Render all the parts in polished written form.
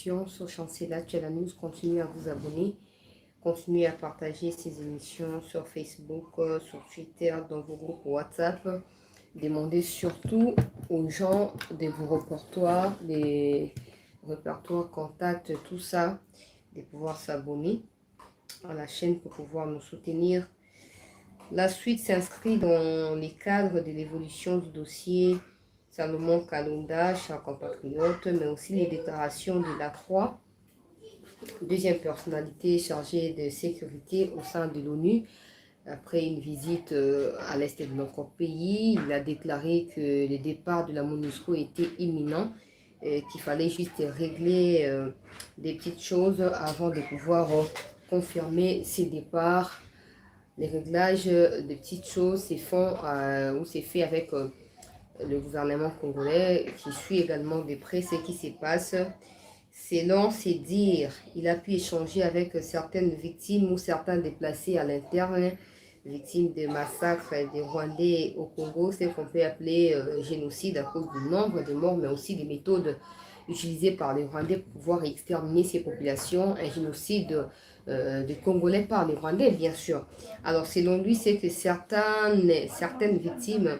émissions sur Chancela Tchela News. Continuez à vous abonner. Continuez à partager ces émissions sur Facebook, sur Twitter, dans vos groupes WhatsApp. Demandez surtout aux gens de vos répertoires, des répertoires, contacts, tout ça, de pouvoir s'abonner à la chaîne pour pouvoir nous soutenir. La suite s'inscrit dans les cadres de l'évolution du dossier Salomon Kalonda, chers compatriotes, mais aussi les déclarations de la Croix, deuxième personnalité chargée de sécurité au sein de l'ONU. Après une visite à l'est de notre pays, il a déclaré que le départ de la MONUSCO était imminent, qu'il fallait juste régler des petites choses avant de pouvoir confirmer ces départs. Les réglages de petites choses c'est fait avec le gouvernement congolais qui suit également de près ce qui se passe. Selon ses dires, il a pu échanger avec certaines victimes ou certains déplacés à l'interne, victimes de massacres des Rwandais au Congo, ce qu'on peut appeler génocide à cause du nombre de morts, mais aussi des méthodes utilisées par les Rwandais pour pouvoir exterminer ces populations, un génocide des Congolais par les Rwandais, bien sûr. Alors, selon lui, c'est que certaines victimes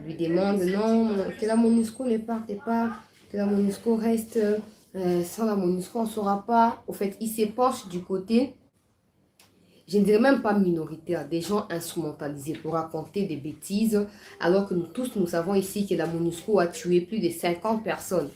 lui demandent non, que la MONUSCO ne parte pas, que la MONUSCO reste, sans la MONUSCO, on ne saura pas. Au fait, il s'épanche du côté, je ne dirais même pas minoritaire, des gens instrumentalisés pour raconter des bêtises, alors que nous tous, nous savons ici que la MONUSCO a tué plus de 50 personnes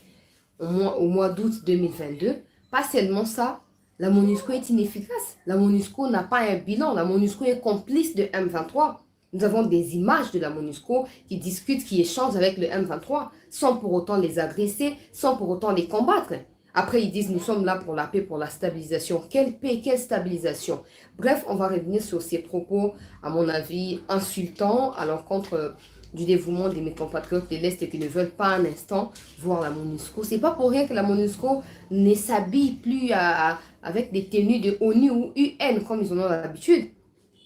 au mois d'août 2022. Pas seulement ça, la MONUSCO est inefficace. La MONUSCO n'a pas un bilan. La MONUSCO est complice de M23. Nous avons des images de la MONUSCO qui discutent, qui échangent avec le M23, sans pour autant les agresser, sans pour autant les combattre. Après, ils disent, nous sommes là pour la paix, pour la stabilisation. Quelle paix, quelle stabilisation? Bref, on va revenir sur ces propos, à mon avis, insultants à l'encontre du dévouement de mes compatriotes de l'Est qui ne veulent pas un instant voir la MONUSCO. C'est pas pour rien que la MONUSCO ne s'habille plus avec des tenues de ONU ou UN comme ils en ont l'habitude.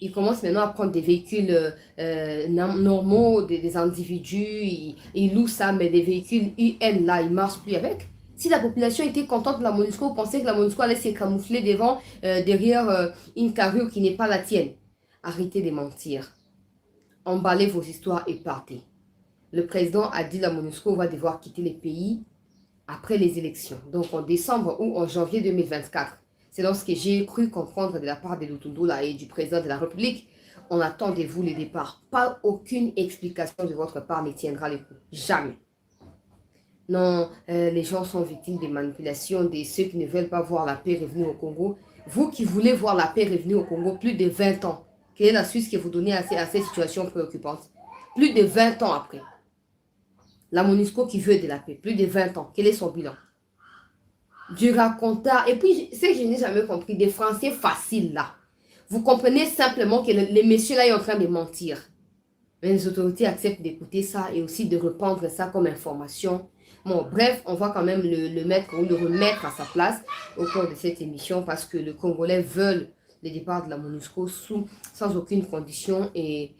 Ils commencent maintenant à prendre des véhicules normaux, des individus, ils louent ça, mais des véhicules UN là, ils ne marchent plus avec. Si la population était contente de la MONUSCO, pensait que la MONUSCO allait se camoufler derrière une carrure qui n'est pas la tienne. Arrêtez de mentir. Emballez vos histoires et partez. Le président a dit que la MONUSCO va devoir quitter les pays après les élections, donc en décembre ou en janvier 2024. C'est lorsque j'ai cru comprendre de la part de Lutundola et du président de la République, on attend de vous le départ. Pas aucune explication de votre part ne tiendra le coup. Jamais. Non, les gens sont victimes des manipulations de ceux qui ne veulent pas voir la paix revenir au Congo. Vous qui voulez voir la paix revenir au Congo plus de 20 ans, quelle est la Suisse que vous donnez à ces situations préoccupantes? Plus de 20 ans après. La MONUSCO qui veut de la paix, plus de 20 ans. Quel est son bilan? Du racontard. Et puis, ce que je n'ai jamais compris, des Français faciles là. Vous comprenez simplement que les messieurs là sont en train de mentir. Mais les autorités acceptent d'écouter ça et aussi de reprendre ça comme information. Bon, bref, on va quand même le mettre ou le remettre à sa place au cours de cette émission parce que les Congolais veulent le départ de la MONUSCO sans aucune condition et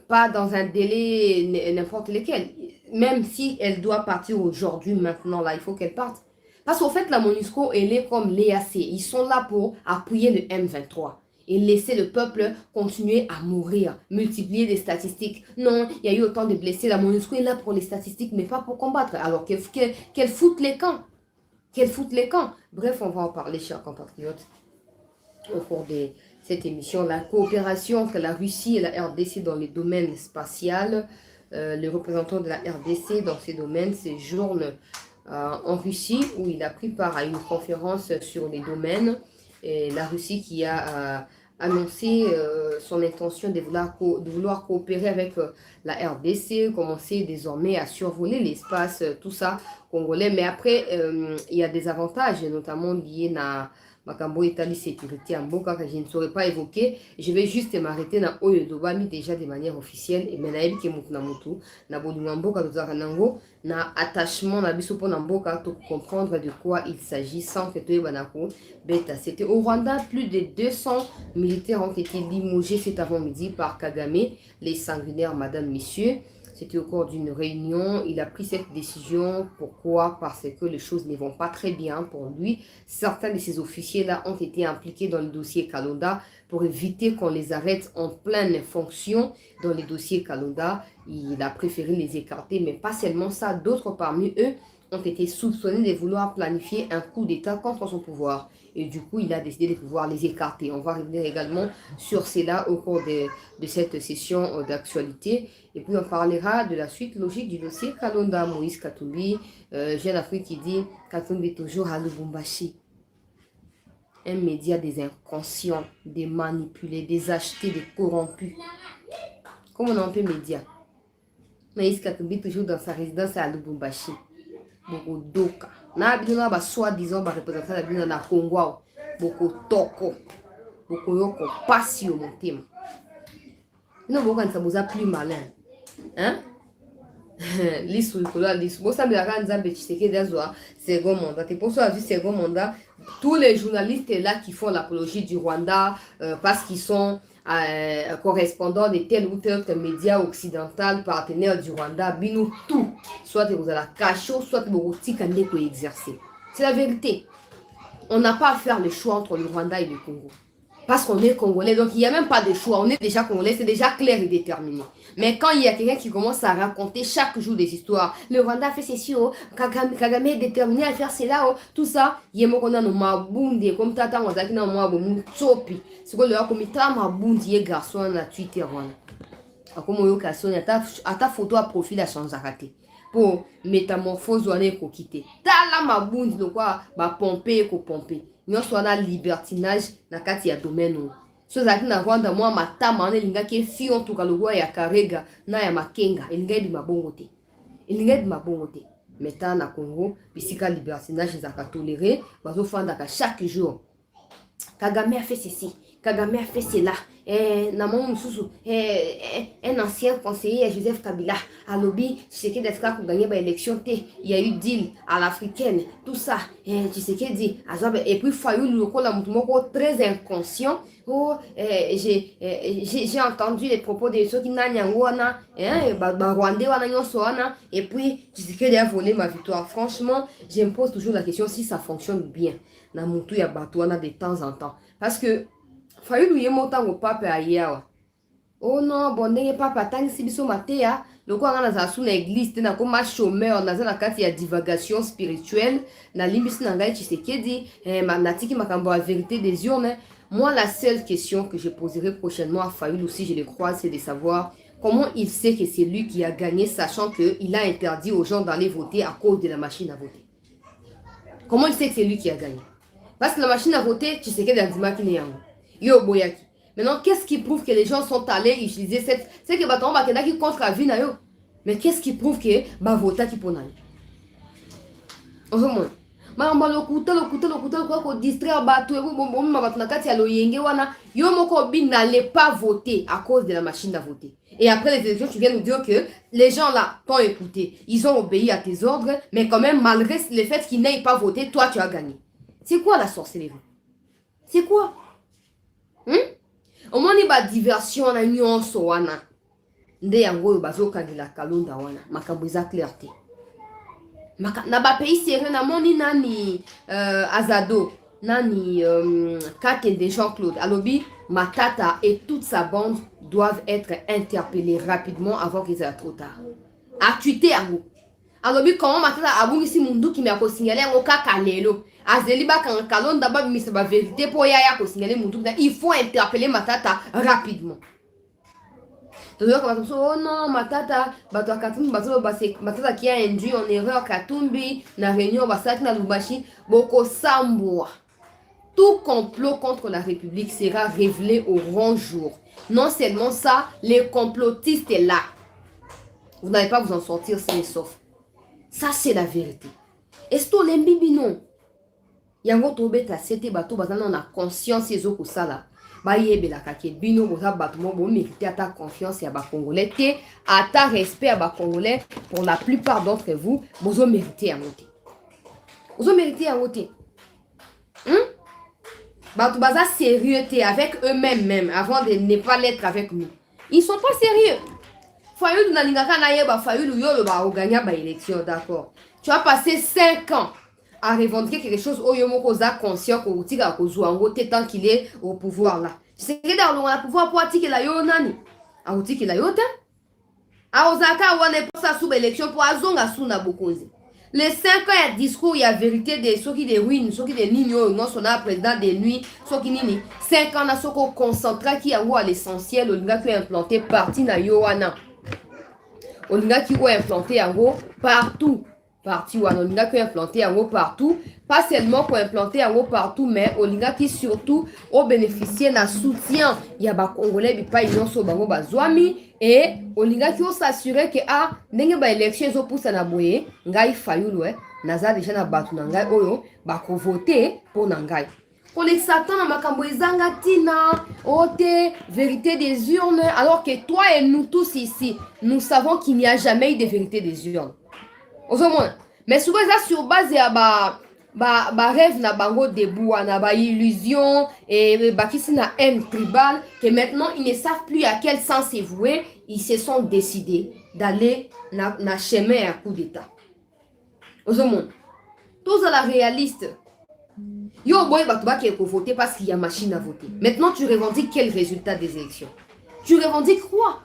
pas dans un délai n'importe lequel. Même si elle doit partir aujourd'hui, maintenant, là, il faut qu'elle parte. Parce qu'au fait, la MONUSCO, elle est comme l'EAC. Ils sont là pour appuyer le M23 et laisser le peuple continuer à mourir, multiplier les statistiques. Non, il y a eu autant de blessés. La MONUSCO est là pour les statistiques, mais pas pour combattre. Alors qu'elle foute les camps. Qu'elle foute les camps. Bref, on va en parler, chers compatriotes, au cours de cette émission. La coopération que la Russie et la RDC dans les domaines spatials, le représentant de la RDC dans ces domaines séjourne en Russie, où il a pris part à une conférence sur les domaines. Et la Russie qui a annoncé son intention de vouloir coopérer avec la RDC, commencer désormais à survoler l'espace, tout ça, congolais. Mais après, il y a des avantages, notamment liés à Makambo Etali Sécurité en Boka, que je ne saurais pas évoquer. Je vais juste m'arrêter dans Oyodobami déjà de manière officielle. Et maintenant, il y a Mutu, na Bodumamboka, na attachement, na bisopo Namboka, pour comprendre de quoi il s'agit sans que tu banako bêta. C'était au Rwanda, plus de 200 militaires ont été limogés cet avant-midi par Kagame, les sanguinaires, madame, messieurs. C'était au cours d'une réunion. Il a pris cette décision. Pourquoi? Parce que les choses ne vont pas très bien pour lui. Certains de ces officiers-là ont été impliqués dans le dossier Kalonda pour éviter qu'on les arrête en pleine fonction dans les dossiers Kalonda. Il a préféré les écarter, mais pas seulement ça. D'autres parmi eux ont été soupçonnés de vouloir planifier un coup d'État contre son pouvoir. Et du coup, il a décidé de pouvoir les écarter. On va revenir également sur cela au cours de cette session d'actualité. Et puis, on parlera de la suite logique du dossier Kalonda. Moïse Katumbi, Jeune Afrique qui dit Katumbi toujours à Lubumbashi. Un média des inconscients, des manipulés, des achetés, des corrompus. Comment on appelle média? Moïse Katumbi toujours dans sa résidence à Lubumbashi. Beaucoup d'oka. Na bino ba soi-disant ba représentant la bino na Congo. Beaucoup toko. Beaucoup yoko passi au montema. Non, beaucoup ça vous a plus malin. Hein? L'issue là, l'issue. Bon, ça me l'a rendu à Tshisekedi d'Azoa, second mandat. Et pour ça, du second mandat, tous les journalistes là qui font l'apologie du Rwanda parce qu'ils sont correspondants de tel ou tel média occidental, partenaire du Rwanda, binou tout. Soit vous allez cacher, soit vous allez exercer. C'est la vérité. On n'a pas à faire le choix entre le Rwanda et le Congo. Parce qu'on est Congolais, donc il n'y a même pas de choix. On est déjà Congolais, c'est déjà clair et déterminé. Mais quand il y a quelqu'un qui commence à raconter chaque jour des histoires, le Rwanda fait ceci, oh, Kagame est déterminé à faire cela, oh, tout ça, il y a mon mabunde, comme tata, on a dit non, moi, bon, tsopi. C'est quoi le comité mabunde, il y a garçon na Twitter, voilà. Comme on y a ta photo à profil à changer raté. Pour métamorphose, on est quitter. Ta la mabunde, de quoi, bah, pomper, ko pomper. Nous sommes dans libertinage na kati ya domaine. So zaki na Rwanda moi matama na linga ke fion to kalugwa ya Karega na ya Makenga elinga di mabongo te. Elinga di mabongo te. Meta na Congo bisika libertinage za ka tolérer bazo fanda ka chaque jour. Kagame a fait ceci, Kagame a fait cela. Un ancien conseiller, Joseph Kabila, à lobby, Tshisekedi d'être pour gagner l'élection. Il y a eu deal à l'africaine, tout ça. Tshisekedi, et puis Fayou, le très inconscient. Oh, j'ai entendu les propos de ceux qui n'ont pas et puis Tshisekedi a volé ma victoire. Franchement, je me pose toujours la question si ça fonctionne bien. Na mutu ya batouana de temps en temps. Parce que Fayulu ye montant au pape ailleurs. Oh non, bon n'est papa tant si biso matea, le quoi on a sous l'église na comme chômeur na za kati ya divagation spirituelle na limbisi na ngai Tshisekedi natiki makambo la vérité des urnes. Moi la seule question que je poserai prochainement à Fayulu si je le croise c'est de savoir comment il sait que c'est lui qui a gagné sachant que il a interdit aux gens d'aller voter à cause de la machine à voter. Comment il sait que c'est lui qui a gagné? Parce que la machine à voter, tu sais qu'elle a dit qu'il y a Yo boyaki. Maintenant, qu'est-ce qui prouve que les gens sont allés utiliser cette... C'est que bâton bakena qui contre la vie na yo. Mais qu'est-ce qui prouve que bah vota qui pona? Vraiment. Mama lokuta quoi qu'on distraire bateau bon ma batna kati ya loyenge wana yo moko bin n'allait pas voter à cause de la machine à voter. Et après les élections, tu viens nous dire que les gens là t'ont écouté, ils ont obéi à tes ordres, mais quand même malgré le fait qu'ils n'aient pas voté, toi tu as gagné. C'est quoi la sorcellerie? C'est quoi? Au moins, il y a diversion na nyonso wana. Nde yango bazoka de la Kalonda wana. Makambo eza clarté. Na ba pays sérieux na moni nani Azado, nani Kate de Jean-Claude. Alobi, Matata et toute sa bande doivent être interpellés rapidement avant qu'il soit trop tard. A tuité yango. Alobi comment Matata abungisi mundu qui m'a ko signaler yango kaka lelo. Azeliba kan Kalonda ba bimisa ba vérité pour yaya ko signaler mundu. Il faut interpeller Matata rapidement. Oh non, Matata, Matata qui a induit en erreur Katumbi, na réunion Basaki na Lubashi, Boko Samboa. Tout complot contre la République sera révélé au grand jour. Non seulement ça, les complotistes sont là. Vous n'allez pas vous en sortir sain et sauf. Ça, c'est la vérité. Est-ce que l'embibi non? Yango tobe ta sete bato bazana na conscience ezo ça là. Ba yebela kake bino boza bato mo bo mériter ta confiance ya ba congolais te ata respect à ba congolais pour la plupart d'entre vous bozo mériter à monter. Bozo mériter à monter. Bato baza sérieux te avec eux-mêmes même avant de ne pas l'être avec nous. Ils sont pas sérieux. Fayulu n'alingaka na yeba Fayulu yolo ba gagner ba élection, d'accord. Tu as passé 5 ans à revendiquer quelque chose au yomoko za conscient ko utika ko zuango tant qu'il est au pouvoir là. C'est que dans le pouvoir pour attirer la yo nani. A utiki la yo te. A ozaka wane pour sa sous élection pour azonga suna bokonzi. Les 5 ans, il y a discours, il y a vérité de ceux qui des ruines, ceux qui des nino, non, son président des nuits, ceux qui nini. 5 ans, ceux qui concentré qui a à l'essentiel, on a implanté parti na yoana. On a qui ont implanté en gros partout. Parti on a implanté en gros partout. Pas seulement pour implanter en gros partout, mais on a qui surtout ont bénéficié d'un soutien. Il y a des Congolais qui pas union sur bango bazwami. Et on a qui ont s'assuré que ah n'engue ba élection zo pousse na boye ngai Fayulu naza déjà na batu na ngai oyo ba ko voter pour na ngai. On est Satan na makambo ezanga tina ote vérité des urnes alors que toi et nous tous ici nous savons qu'il n'y a jamais eu de vérité des urnes. Mais souvent ça sur base ya ba rêve na bango debout na ba illusion et ba kisi na haine tribale que maintenant ils ne savent plus à quel sens se vouer. Ils se sont décidés d'aller na chemin à coup d'état. Tous à la réaliste. Yo boy batuba qui est pour voter parce qu'il y a machine à voter. Maintenant tu revendiques quel résultat des élections? Tu revendiques quoi?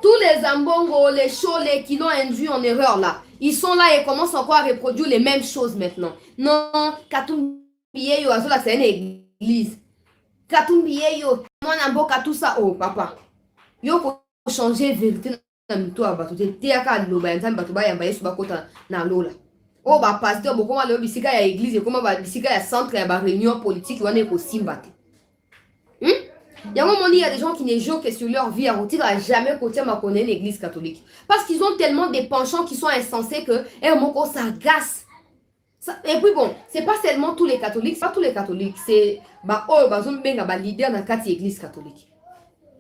Tous les ambongo, les chauds, les qui l'ont induit en erreur là, ils sont là et commencent encore à reproduire les mêmes choses maintenant. Non, Katumbiye yo azola c'est une église. Katumbiye yo, moi namboka tout ça oh papa. Yo ko changer vérité na mito abato te aka loba nzambe bato ba yamba yesu bakota na lola. Oh ba pasteur bokoma le bisika ya église koma ba bisika ya centre ya ba réunion politique wana ko simbate. Il y a un moment, il y a des gens qui ne jouent que sur leur vie à rôtir à jamais côté ma connaître l'église catholique. Parce qu'ils ont tellement des penchants qui sont insensés que mon ça agace. Et puis bon, c'est pas seulement tous les catholiques, c'est pas tous les catholiques, c'est bah leader dans la église catholique.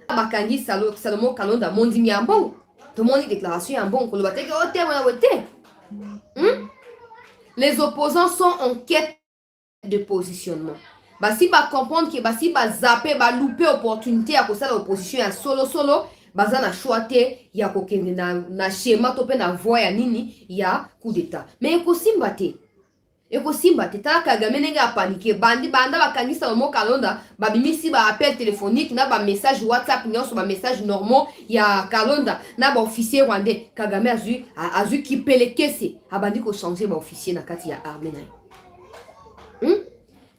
Bakangi Salomon Kalonda mondi mi ambon. Tout le monde déclaration ambon ko le baté que oté wana woté. Les opposants sont en quête de positionnement. Bah si ba comprendre que bah si ba zapper ba louper opportunité à cause de l'opposition à solo bah ça na choité ya ko kende na schéma topé na voix ya nini ya coup d'état. Mais ko simbate. Eko simbate ta Kagame nenga paniquer bandi banda bakangi Salomon Kalonda ba bimisi ba appel téléphonique na ba message WhatsApp nyonso ba message normaux ya Kalonda na ba officier rwandais Kagame azu ki pelekese abandi ko changer ba officier na kati ya armée na.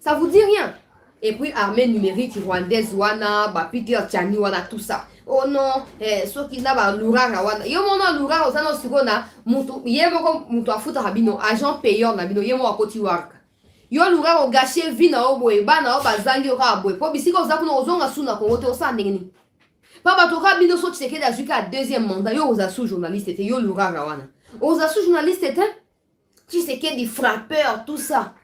Ça vous dit rien. Et puis armée numérique rwandaise wana ba Peter Tchani wana tout ça. Oh non, ceux qui n'a pas l'ourara wana. Yo mona l'ourara osana sikona mutu yemo mutu afuta habino agent payeur na bino yemo akoti warka. Yo l'ourara gâché vina oboe bana obazangi oka boe. Po bisiko ozaku no ozonga suna ko wote osande ngini. Papa toka bino so tseke da zuka deuxième mandat yo ozasu journaliste était yo l'ourara wana. Ozasu journaliste était tu sais que des frappeurs tout ça.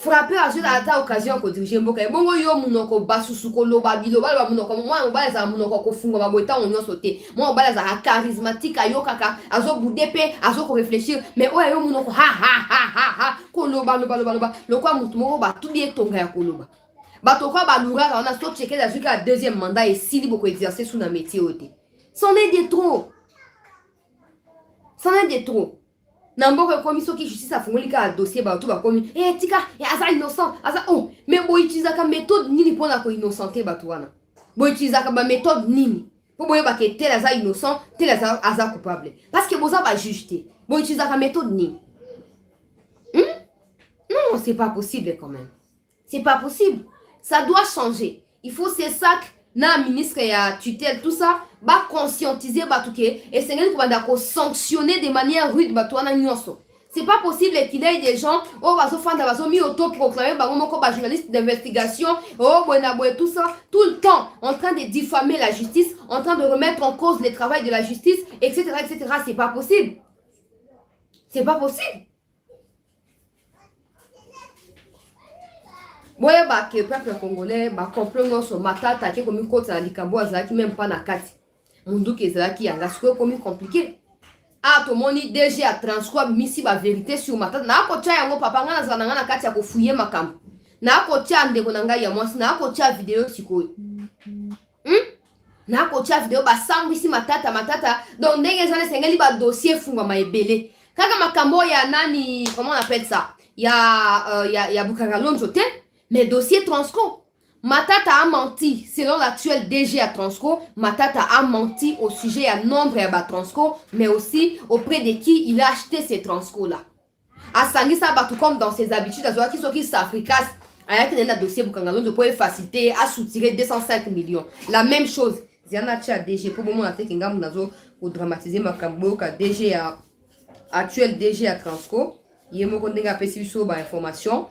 Frapper à cette occasion que dirige mboka bongo yo munoko basusu ko loba biloba ba munoko moi obala za munoko ko funga ba boita on yo sauter moi obala za charismatique ayo kaka azo boudepe azo ko réfléchir mais oya yo munoko ha ko loba le quoi mutu moko ba tout bien tonga ya ko loba ba to kwa ba lura on a so checker la zuka deuxième mandat et si libre ko exercer sous na métier oté c'en est de trop Nambo commission qui justice a fongoli ka dossier ba tout ba komi tika asa innocent asa oh mais bo utiliser ka méthode nini pona ko innocenté ba wana bo utiliser ka ba méthode nini po boye ba ke tel asa innocent tel asa coupable parce que boza ba juger bo utiliser ka méthode nini non c'est pas possible quand même c'est pas possible ça doit changer il faut ces sacs na ministre ya tutelle tout ça ba conscientiser batuke et c'est ngeli kubanda ko sanctionner de manière rude batwana nyonso. C'est pas possible qu'il y ait des gens oh baso fanda baso mi auto proclamer bango moko ba journaliste d'investigation oh bona boy tout ça tout le temps en train de diffamer la justice, en train de remettre en cause le travail de la justice etc. c'est pas possible. C'est pas possible. Boya ba ke peuple congolais ba complot sur matata ke komi kota likambo azaki même pas na kati. Mundu ke zaki yanga siko komi compliqué. Ah to moni DG a transcrire misi ba vérité sur matata na ko tia yango papa ngana zana na kati ya ko fouiller makambo. Na ko tia ndeko nanga ya mwasi na ko tia vidéo siko. Na kocha vidéo ba sambisi matata donc ndenge zane sengeli ba dossier funga maebele kaka makambo ya nani, comment on appelle ça, ya Bukangalonzo te, mais dossier Transco. Matata a menti selon l'actuel DG à Transco. Matata a menti au sujet à nombre de Transco, mais aussi auprès de qui il a acheté ces Transco là. A Sangisa Batou comme dans ses habitudes, à qui sont qui s'africassent. Avec un dossier Bukangalonzo pour faciliter à soutirer 205 millions. La même chose. Ziana Tcha DG pour le moment à Tekingam Nazo pour dramatiser Makambo ka DG à actuel DG à Transco. Yemo Kondega Pesiso ba information.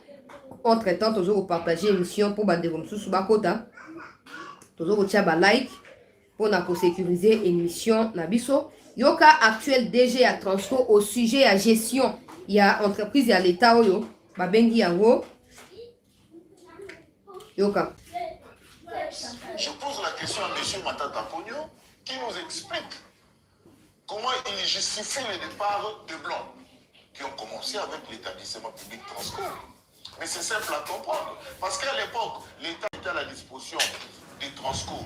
Entre-temps, toujours partager l'émission pour bande comme sous bakota. Toujours tia ba like pour na sécuriser émission nabiso. Yoka actuel DG à Transco au sujet à gestion. Il y a entreprise et à l'état oyo ba bengi yango. Yoka. Je pose la question à M. Matata Pogno qui nous explique comment il justifie le départ de Blancs qui ont commencé avec l'établissement public Transco. Mais c'est simple à comprendre. Parce qu'à l'époque, l'État était à la disposition des Transco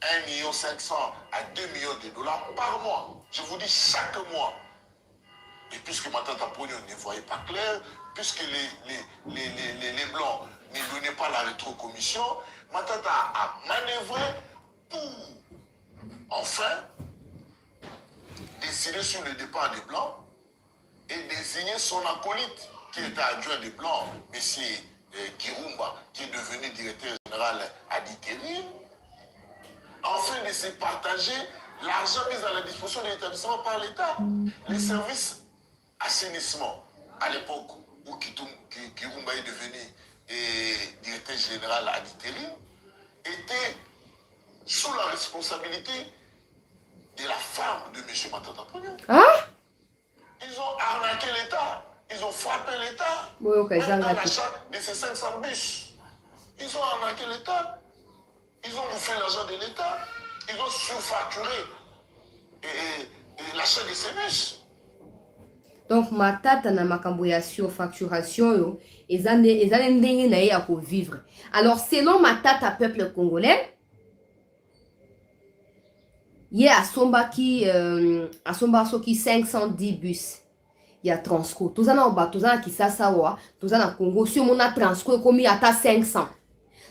1 500 000 à 2 millions de dollars par mois. Je vous dis chaque mois. Et puisque Matata Pogno ne voyait pas clair, puisque les Blancs ne donnaient pas la rétrocommission, Matata a manœuvré pour enfin décider sur le départ des Blancs et désigner son acolyte qui était adjoint des Blancs, M. Kirumba, qui est devenu directeur général à l'ITERI, afin de se partager l'argent mis à la disposition de l'établissement par l'État. Les services assainissement, à l'époque où Kirumba est devenu directeur général à l'ITERI, était sous la responsabilité de la femme de M. Matata Pogno. Hein? Ils ont arnaqué l'État. Ils ont frappé l'État. Oui, ok, dans l'achat de ces 500 bus. Ils ont arnaqué l'État. Ils ont bouffé l'argent de l'État. Ils ont surfacturé l'achat de ces bus. Donc, Matata na makambo ya surfacturation yo, ezane ndenge na ye ya ko vivre. Alors, selon Matata peuple congolais, il y a Asomba soki 510 bus. Il y a Transco. Tout ça na Kisasa wa, tout ça na Congo. Si on a Transco, comme il y a 500.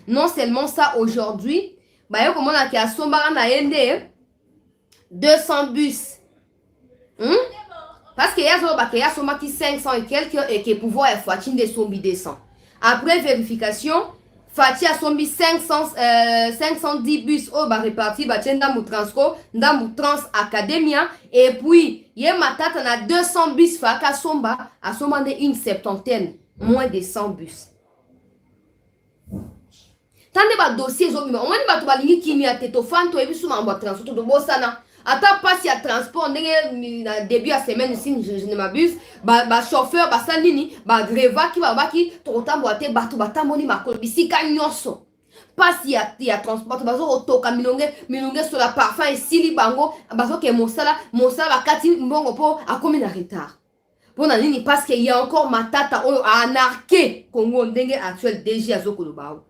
Non seulement ça, aujourd'hui, bah yo comment on a Asomba na yende 200 bus. Parce qu'il y a Asomba qui 500 et quelques et qui pouvoir être fatine de sombi 200. Après vérification, Fati a sombi 510 bus au bas répartis, bah tiens dans Transco, dans Trans Academia, et puis y a Matata na 200 bus faka somba, à somba de une septantaine, moins de 100 bus. Tande ba dossier zo bima, on m'a dit ba to ba lingi kimi a teto fanto et puis souvent ba Transco to bosana. Attends pas si y a transport, début à semaine ici, je ne m'abuse, bah chauffeur, bah salini, bah greva qui va qui trop boite batu moni ma kolbisi kanyoso. Pas si y a transport, bah zo otoka milonge sur la parfum et sili bango, bah zo ke mosala ba kati mbongo po a komi na retard. Pour nani parce qu'il y a encore Matata a anarqué Congo ndenge actuel DG a zo kolobao.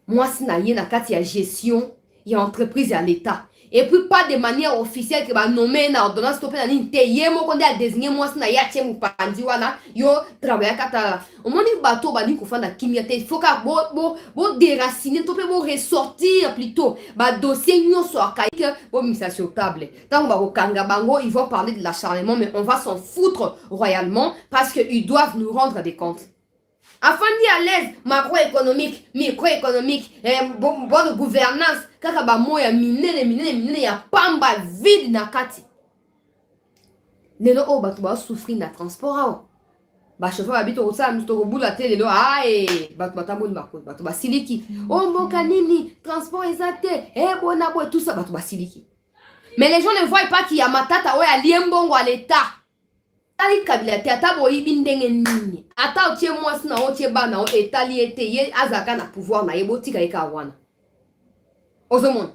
Moi si na ye na kati ya gestion il y a entreprise à l'État. Et puis pas de manière officielle que va nommer une ordonnance to pe na nte yemo konde a désigner moi na ya tiem pandi wana yo travailler kata. On moni bateau ba ni ko fanda kimia te faut ka bo déraciner to pe bo ressortir plutôt ba dossier nyoso akaike bo misa sur table. Tant ba ko kanga bango ils vont parler de l'acharnement mais on va s'en foutre royalement parce que ils doivent nous rendre des comptes. Afin d'y à l'aise, macroéconomique, microéconomique, bonne gouvernance, kaka ba moya minene ya pamba vide na kati. Lelo o batu ba souffrir na transport ao. Ba chauffeur habite au sa msto ko bula te lelo batu batambo makolo batu ba siliki. O mboka nini transport ezate bona boy tout ça batu ba siliki. Mais les gens ne voient pas qu'il y a Matata oya liembongo à l'état. Ali kabila te ata boyi bindenge nini ata otie mwasi na otie bana o etali ete ye azaka na pouvoir na ye botika eka wana ozomon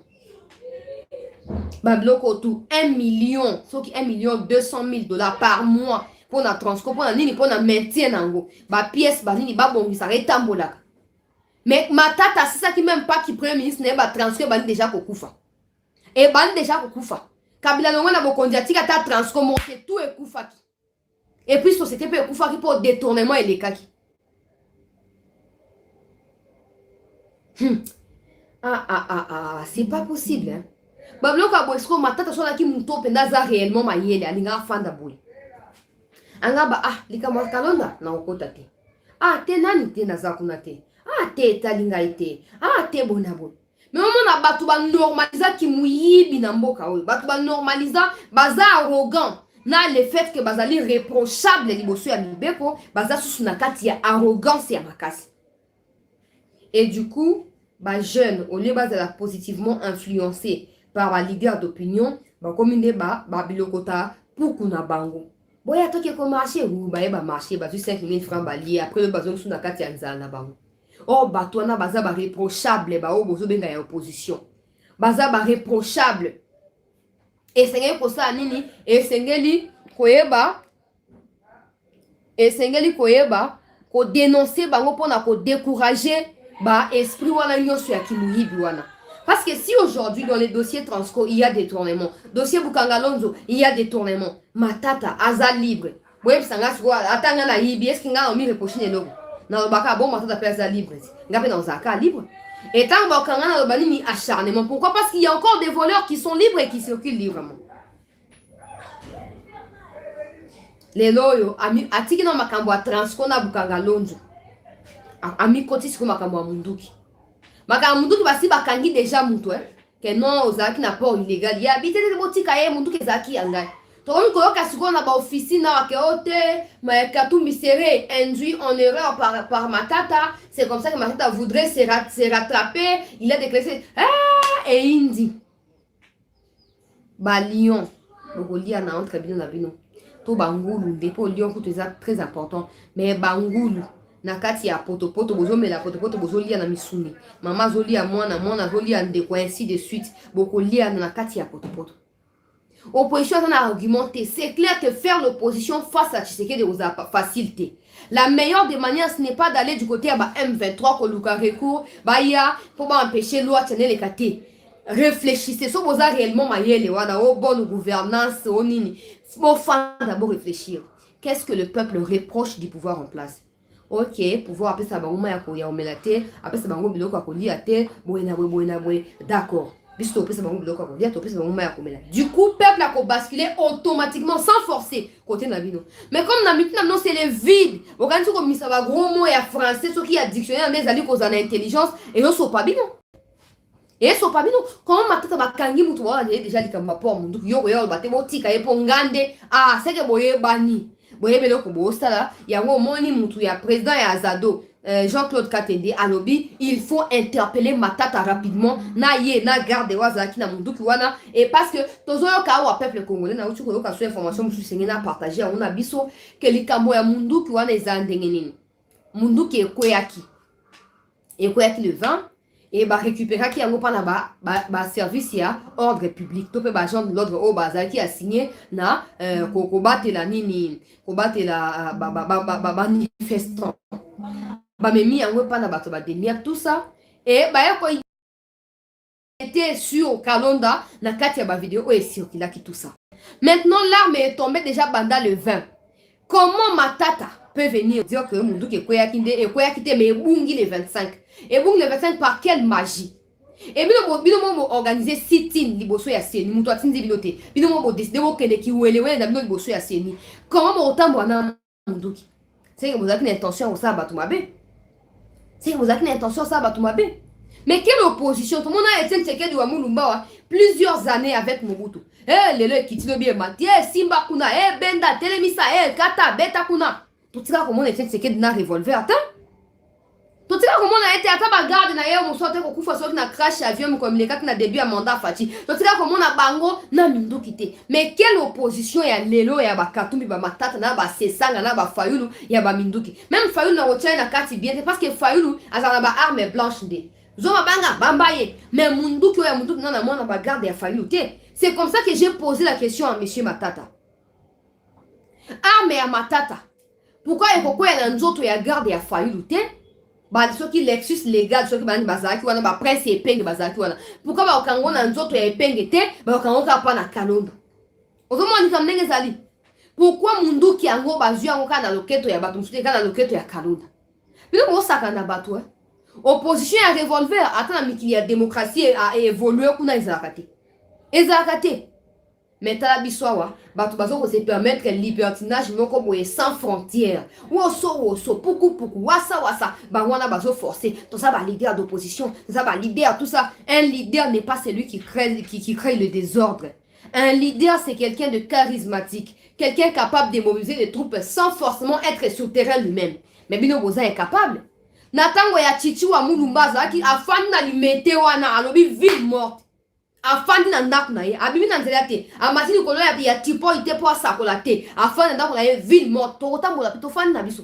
ba bloko tout 1 million soki 1 million 200 000 dollars par mois pour na Transco pour na nini pour na maintien nango ba pièce ba nini ba bongisa etambolaka Mais Matata, c'est ça qui même pas qui premier ministre n'est pas transfert ban déjà kokufa. Et ban déjà kokufa. Kabila longo na bokondiati kata transfert monter tout et kufa. Et puis société peut kufa qui pour détournement et les kaki. C'est pas possible hein. Bablo ka boesko Matata so la ki muto pendaza réellement mayele alinga fanda boy. Anga ba lika makalonda na okota te. Te nani te naza kuna te. Te talinga ite. Te bonabo. Mais on a batu ba normaliza ki muyibi na mboka oyo. Batu ba normaliza baza arrogant. Na le fait que bazali reprochable liboso ya mibeko, baza susu na kati ya arrogance ya makasi. Et du coup, ba jeune au lieu bazala positivement influencé par un leader d'opinion, ba komine ba bilokota pour kuna bango. Boya toke ko marché ou ba marché ba 5 000 francs bali après le bazon sous na kati ya nzala na bango. Bato na baza ba reprochable ba o bozo benga ya opposition. Baza ba reprochable. Et sengeli ko sa nini? Et sengeli koyeba ko dénoncer bango pona ko décourager ba esprit wana nyoso ya kimuyibi wana. Parce que si aujourd'hui dans les dossiers Transco il y a détournement, dossier Bukangalonzo il y a détournement, Matata aza libre. Boye sanga siko atanga na yibi est-ce kinga omi reprocher les logo. Na baka bon Matata peut aza libre. Ngape na zaka libre. Et tant bakanga na bani ni acharnement. Pourquoi? Parce qu'il y a encore des voleurs qui sont libres et qui circulent librement. Les loyo ami atiki na makambo a Transco na Bukangalonzo. Ami koti siko makambo a munduki. Makambo munduki basi bakangi déjà mutu que non ozaki na port illégal. Ya habité de botika ye munduki zaki yanga. Tokomi koyoka siko na ba officine na wakeote, ma katou miséré induit en erreur par Matata. C'est comme ça que Matata voudrait se rattraper. Il a déclaré et indi. Ba lion. Bokolia na entre bino na bino. To bangulu dépôt lion ko très important. Mais bangulu na kati ya potopoto bozo mela potopoto bozo lia na misuni. Mama zolia mwana zolia ndeko ainsi de suite. Bokolia na kati ya potopoto. Opposition a argumenté. C'est clair que faire l'opposition face à Tshisekedi vous a facilité. La meilleure des manières, ce n'est pas d'aller du côté à M23 pour Luka recours, pour empêcher l'autre les KT. Réfléchissez, si vous avez réellement bonne gouvernance, il faut d'abord réfléchir. Qu'est-ce que le peuple reproche du pouvoir en place? Ok, pouvoir appeler ça d'accord. Du coup, le peuple a basculé automatiquement sans forcer côté Nabino. Mais comme maintenant c'est le vide, vous regardez comme ça va gros mots et français, ceux qui a dictionnaire des alliés aux intelligence et ils sont pas bien. Et ils sont pas bien. Comment Matata va kangi mutu wa déjà dit comme ma pomme donc yo bate botika e pongande c'est que boye bani. Boye belo ko bosala ya ngo moni mutu ya président ya Azado. Jean-Claude Katende alobi, il faut interpeller Matata rapidement na ye na garde wazaki na munduki wana et parce que tozoyo ka wa peuple congolais na utu ko ka so information musu sengi na partager on a biso que likambo ya munduki wana ezandenge nini munduki ekoyaki le 20 et ba récupérer ki yango pana ba service ya ordre public to pe ba agent de l'ordre o bazaki a signé na ko batela nini ko batela ba manifestant Memi yango pa na bato ba demia tout ça et ba ko était sur Kalonda na kati ya ba vidéo et circula qui tout ça. Maintenant l'arme est tombée déjà banda le 20. Comment Matata peut venir dire que mundu ke koya kinde et koya kite mais bungi le 25. Et bungi le 25 par quelle magie? Et bino mo organiser sit-in liboso ya seni mutu atindi bilote. Bino mo décider ko kende ki wele na bino liboso ya seni. Comment mo otambo na mundu ki? C'est que vous avez une intention au sabbat ou mabé. C'est que vous avez une intention au sabbat ou mabé. Mais quelle opposition? Tout le monde a été checké du Wamulumba plusieurs années avec Mobutu. Lele Kitilo bien mati, Simba kuna, Benda, Telemisa, Kata, Beta kuna. Tout ça comment on a été checké de na revolver attends. Tout ça comment on a été à garde na yé musote ko kufa so na crash avion comme les quatre na début à mandat fati. Tout ça comment on a bango na mindo kité. Mais quelle opposition ya lelo ya ba katumbi ba matata na ba sesanga na ba fayulu ya ba minduki. Même fayulu na retient na kati bien parce que fayulu azana ba arme blanche de. Zoma banga bambaye. Mais munduki ya munduki na mona ba garde ya fayulu té. C'est comme ça que j'ai posé la question à monsieur Matata. Arme ya matata. Pourquoi il faut quoi ya nzoto ya garde ya fayulu té? Bah, ceux qui Lexus légal, ceux qui bandi bazaki wana ba presse epenge bazaki wana. Pourquoi ba okango na nzoto ya epenge te, ba okango ka pa na kalonda. Ozomoni kam ndenge zali. Pourquoi munduki yango bazwi yango ka na loketo ya bato mususu ka na loketo ya kalonda. Bino ko saka na bato hein. Opposition ya revolver ata na mikili ya démocratie a évoluer kuna ezalaka te. Ezalaka te. Mais tala biswawa, bato bazo ko se permettre libertinage moko boye sans frontières. Woso, puku, wasa, bangwana bazo forcer. Tout ça, ba leader d'opposition, tout ça, ba leader, tout ça. Un leader n'est pas celui qui crée le désordre. Un leader, c'est quelqu'un de charismatique. Quelqu'un capable de mobiliser les troupes sans forcément être sur le terrain lui-même. Mais Bino Boza est capable. Natango ya chichi wa mulumbaza ki afani na limete wana alobi ville morte. Afandi na ndaku na ye abimi na nzela te amati likolo ya tipo ite po asakola te afandi na ndaku na ye ville morte tokotambola pe tofandi na biso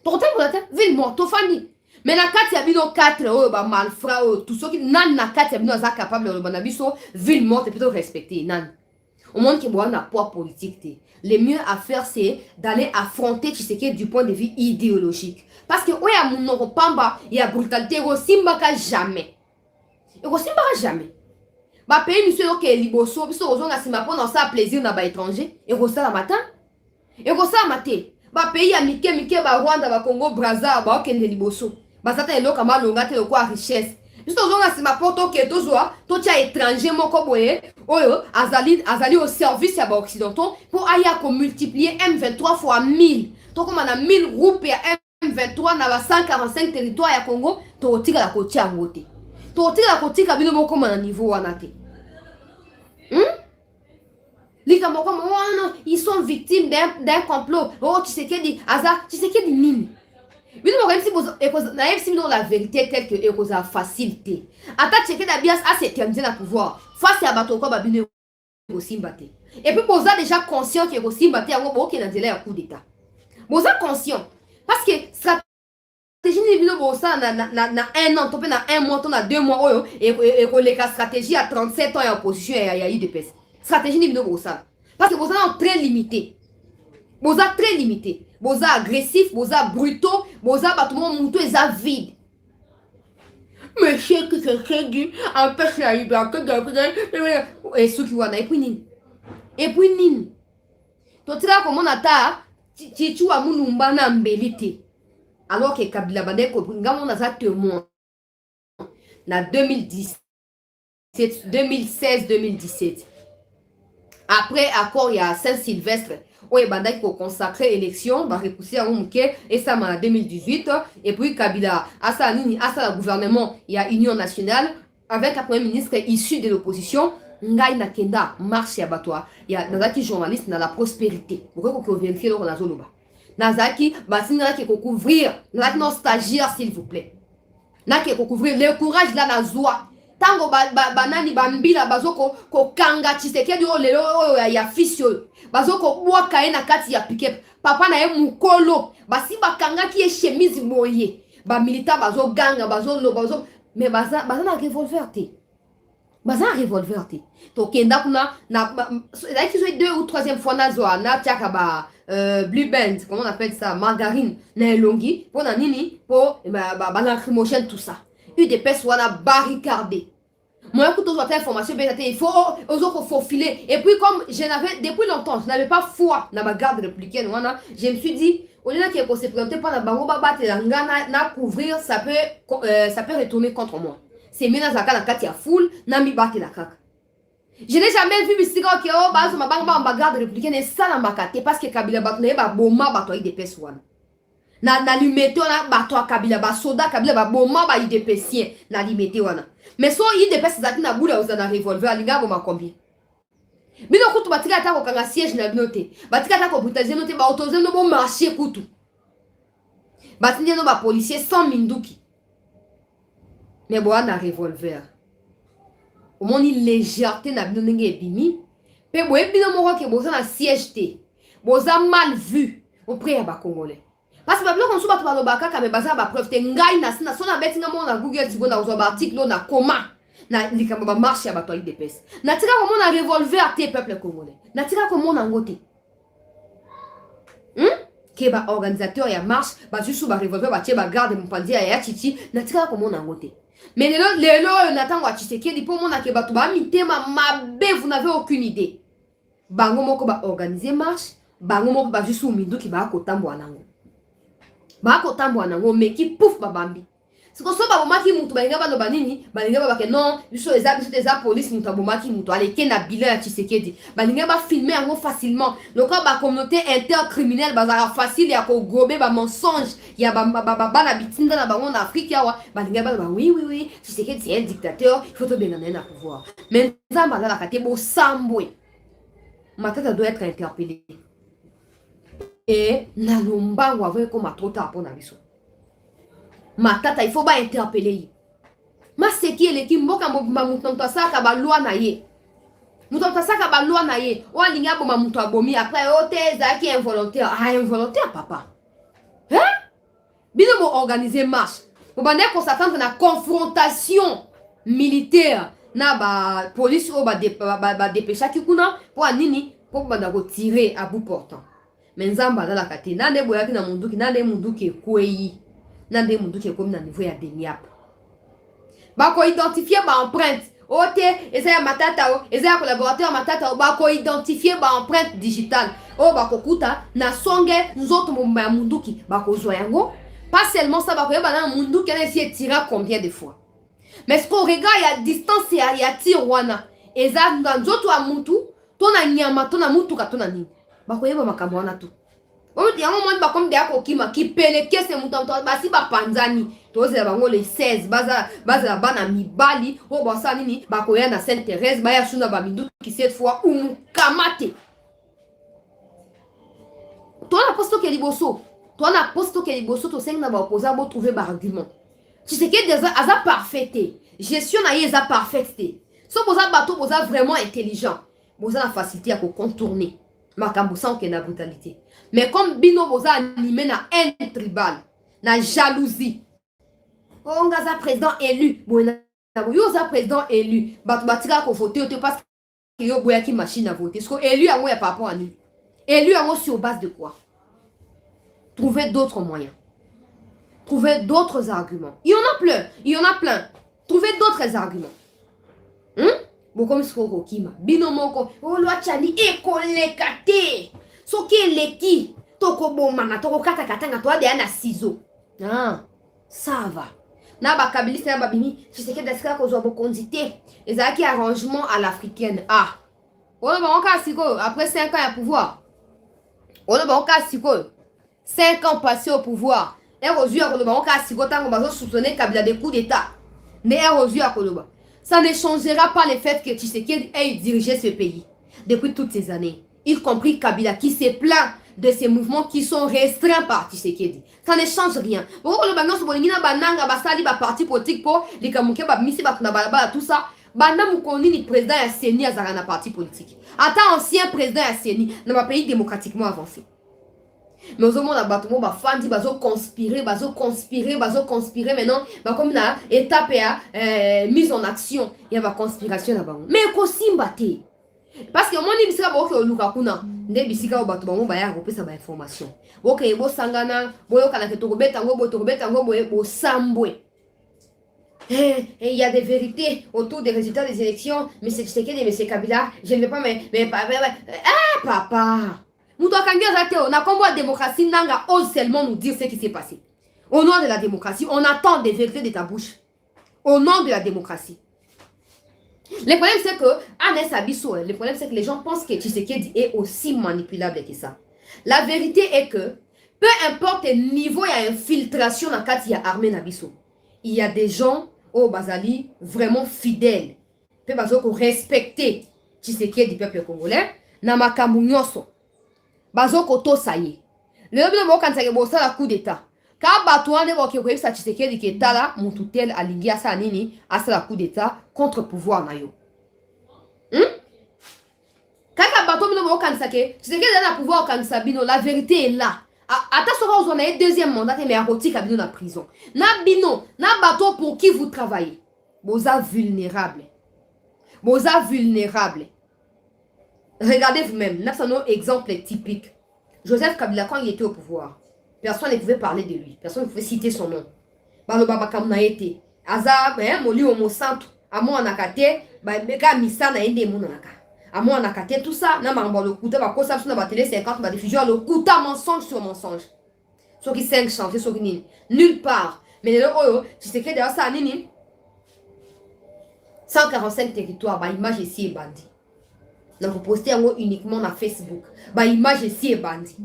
tokotambola te ville morte tofandi mais na kati ya bino 4 oyo ba malfrat oyo tout soki nani na kati ya bino aza capable de na biso ville morte plutôt respecter nani au monde qui boit na poids politique te. Le mieux à faire c'est d'aller affronter Tshisekedi du point de vue idéologique parce que oya munoko pamba ya brutalité ko simbaka jamais ko simbaka jamais. Ba pays monsieur ok liboso biso ozonga sima pona ça plaisir na ba étranger et ça la matin et ça maté ba pays ya mike ba Rwanda ba Congo Brazza ba okende liboso ba sata eloka malonga te kwa richesse biso ozonga sima poto ke tozwa to tia étranger moko boye oyo azali au service ya ba occidentaux pour aya ko multiplier M23 fois 1000 to comme na 1000 groupes ya M23 na ba 145 territoires ya Congo to tika la kotia ngote to tika la kotika bino moko na niveau wana te. Ils sont victimes d'un complot. Oh, tu sais qu'il dit nini. Mais nous avons la vérité telle que est la facilité. Attaque ce que d'abord a s'éterniser dans le pouvoir. Face à bateau comme abine aussi battre. Et puis posa déjà conscient que aussi battre en gros qui est dans délai à coup d'état. Posa conscient parce que stratégie ni bino bosa na un an, topé na un mois, na 2 mois et les stratégie à 37 ans en opposition il y a eu des pèses. Stratégie ni bino bosa. Parce que bosa est très limité. Bosa très limité. Bosa agressif, bosa brutaux, bosa battement moutou et ça vide. Mais c'est que quelqu'un dit empêche la liberté de et ceux qui voient et puis nini. Et puis nini. To tira comme on ata tu wa munumba na mbelite. Alors que Kabila Bande ko ngamo na za témoin na 2016-2017. Après accord il y a Saint-Sylvestre où il banda ko consacrer élection ba repousser en mouké et ça en 2018 et puis Kabila à ça le gouvernement il y a Union nationale avec un premier ministre issu de l'opposition ngai na kenda marche ya batwa il y a nazaki journaliste na la prospérité pour que vérifier le na zoloba nazaki basinga ki ko couvrir na non stagiaire s'il vous plaît na ki ko couvrir le courage là na joie tango banani bambila bazoko ko kanga Tshisekedi o lelo ya fisio bazoko bwaka na kati ya pick-up papa na ye mukolo basi bakanga ki e chemise moye ba militaire bazo ganga bazo lo bazo mais baza na revolver te baza revolver te to kenda kuna na là qui soit 2 ou 3e fois na zo na tiaka ba blue band comment on appelle ça margarine na elongi pour na nini pour ba lacrymogène tout ça UDPS wana barricadé. Moi, écoute, aujourd'hui, information, il faut filer. Et puis, comme je n'avais, depuis longtemps, je n'avais pas foi dans ma garde républicaine, je me suis dit, au lieu de se présenter par la bango, na couvrir, ça peut retourner contre moi. C'est mieux dans la carte, il y a foule, na mi batte la caca. Je n'ai jamais vu Mystique qui est base ma garde républicaine et ça dans ma carte, parce que Kabila Batoué, Boma Batoué des personnes. Na limité wana bato Kabila ba soda Kabila ba boma ba idepesien na limité wana mais so idepes zati na bula oza na revolver alinga boma combien bino kutu batika ata ko kanga siège na binote batika ata ko brutaliser note ba autorisé no bon marché kutu batinde no ba policier sans minduki mais bo na revolver au moni légèreté na bino ndenge ebimi pe bo ebino moko ke boza na siège te boza mal vu auprès ya ba congolais. Parce que quand on se bat dans le bac, quand on basa ba preuve, t'es ngai na sina, son abeti na mo na Google, tu vois na ozo article na comment na likamba ba marche ya bato de pes. Na tira comment na revolver te peuple congolais. Na tira comment na ngote. que ba organisateur ya marche ba juste ba revolver ba tie ba garde mpandi ya titi na tika ko mona ngote. Mais lelo natango a Tshisekedi pour mona ke bato ba mitema mabe, vous n'avez aucune idée. Bango moko ba organiser marche, bango moko ba juste mindu ki ba ko tambwa nango. Ba ko tambwa nango meki pouf ba bambi. C'est que so ba bomaki mutu ba ngaba no banini, ba ngaba ba ke non, biso eza police mutu bomaki mutu aleke na bilan ya Tshisekedi. Ba ngaba filmer yango facilement. Donc ba communauté intercriminelle bazara facile ya ko gober ba mensonge ya ba na bitinda na bango na Afrique yawa. Ba ngaba ba oui, Tshisekedi c'est un dictateur, il faut te benana na pouvoir. Mais nzamba la kate bo sambwe. Matata doit être interpellé. Et na lomba wa ve ko matota pona biso. Matata, il faut pas interpeller. Ma c'est qui est qui mboka mboma mutonto saka ba loi na ye. Mutonto saka ba loi na ye. O alinga boma muto abomi après o te zaki involontaire. Ah involontaire papa. Hein? Bino mo organiser marche. Mo bande ko s'attendre na confrontation militaire na ba police o ba dépêcher ki kuna pour anini pour banda ko tirer à bout portant. Mais nzamba la kati na ne boyaki na munduki na ne munduki ekweyi. Nande mundu qui est comme dans le niveau ya demiap. Ba ko identifier ba empreinte. Ote, eza matata o, eza collaborateur matata o, ba ko identifier ba empreinte digitale. O ba ko kuta na songe nzoto mumba munduki ba ko zo yango. Pas seulement ça ba ko yeba na munduki na essayer tirer combien de fois. Mais ce qu'on regarde il y a distance ya tir wana. Eza nzoto a mutu, tona nyama, tona mutu ka tona nini. Ba ko yeba makambo wana tu. On dit un moment comme des akokima qui peleke se mutanto basi ba panzani toze bango le 16 baza bana mibali o basa nini ba koya na Sainte Thérèse ba ya shuna ba mindu qui cette fois kamate toi na posto ke liboso to seng na ba opposa bo trouver ba argument tu sais que des aza parfaite gestion na yeza parfaite so boza bato boza vraiment intelligent boza la facilité à contourner makambo sans que na brutalité. Mais comme bino boza animé na haine tribale, na jalousie. On a président élu, bon yo za président élu, bat batika ko voter parce que yo boya ki machine à voter. Parce que élu à moi y a pas rapport à nous. Élu à moi sur base de quoi? Trouver d'autres moyens. Trouver d'autres arguments. Il y en a plein. Trouver d'autres arguments. Bokom skoko kima bino moko o lwa chani ekolekate soki eleki toko bomana toko kata katanga to ade na ciseau ça va na ba kabiliste na babimi Tshisekedi dasika ko zo bokondité ezaki arrangement à l'africaine on ba onka siko après 5 ans à pouvoir on ba onka siko 5 ans passés au pouvoir et aujourd'hui on ba onka siko tango bazo soutenir Kabila des coups d'état mais aujourd'hui à Koloba. Ça ne changera pas le fait que Tshisekedi ait dirigé ce pays depuis toutes ces années. Y compris Kabila qui se plaint de ces mouvements qui sont restreints par Tshisekedi. Ça ne change rien. Pourquoi le bangan sobolingina bananga basali ba parti politique pour les kamuke ba misi ba tunabala tout ça. Banda mukoni ni président ya Seni azara na parti politique. Attends ancien président ya Seni dans un pays démocratiquement avancé. Mais au moment d'abattement ba fandi bazo conspirer maintenant ba comme na étape mise en action il y a ba conspiration là-bas mais ko simbate parce que mon ibisika ba ko luka kuna nde bisika ba bato ba ya kopesa ba information OK bo sangana boyo kana ke to kobeta ngo bo sambwe il y a des vérités autour des résultats des élections mais c'est que Kabila je ne vais pas papa on a combat la démocratie, Nanga ose seulement nous dire ce qui s'est passé. Au nom de la démocratie, on attend des vérités de ta bouche. Au nom de la démocratie. Le problème c'est que, le problème c'est que les gens pensent que Tshisekedi est aussi manipulable que ça. La vérité est que, peu importe le niveau, il y a infiltration dans le cadre de l'armée Nabiso. Il y a des gens au Bazali vraiment fidèles. Peu respecter Tshisekedi du peuple congolais. Namakamu nyoso. Bazo koto saye. Le bino mo kan sake bosa la coup d'état. Ka batouane bo ke sa Tshisekedi ki etala mututel alingia sa nini asa la coup d'état contre pouvoir na yo. Kaka bato bino mo kan sake Tshisekedi na pouvoir kan sabino la vérité est là. Ata sera on a deuxième mandat mais a roti kabino na prison. Na bino, na bato pour qui vous travaillez. Boza vulnérable. Regardez vous-même, nous avons un exemple typique. Joseph Kabila, quand il était au pouvoir, personne ne pouvait parler de lui. Personne ne pouvait citer son nom. Baloba bakamna été. Aza, moli homo santo. Amo anakate, beka misa na ende monaka. Amo anakate, tout ça, na mamba le kuta, ba kosa na ba télé 50, ba diffusion, le kuta mensonge sur mensonge. Ceux qui 5 chanter, ceux qui nini. Nulle part. Mais le oyo, tu sais que derrière ça, nini. 145 territoires, bah image ici est bandit. Donc, poster uniquement dans Facebook. Bah image ici est bandit.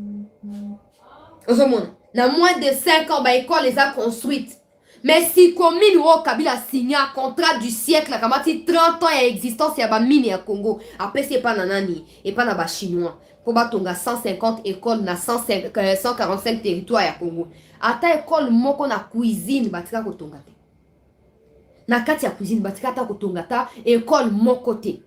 Dans moins de 5 ans, bah l'école les a construites. Mais si commune au Kabila a signé un contrat du siècle, comme 30 ans d'existence, il y a une mine au Congo. Après, c'est pas nanani et pas dans chinois. Pour battre 150 écoles, na 145 territoires au Congo. À ta école, moi, qu'on a cuisine, bah tu as kotongate. Na kati ya cuisine, bah tu as kotongata, école, mon côté.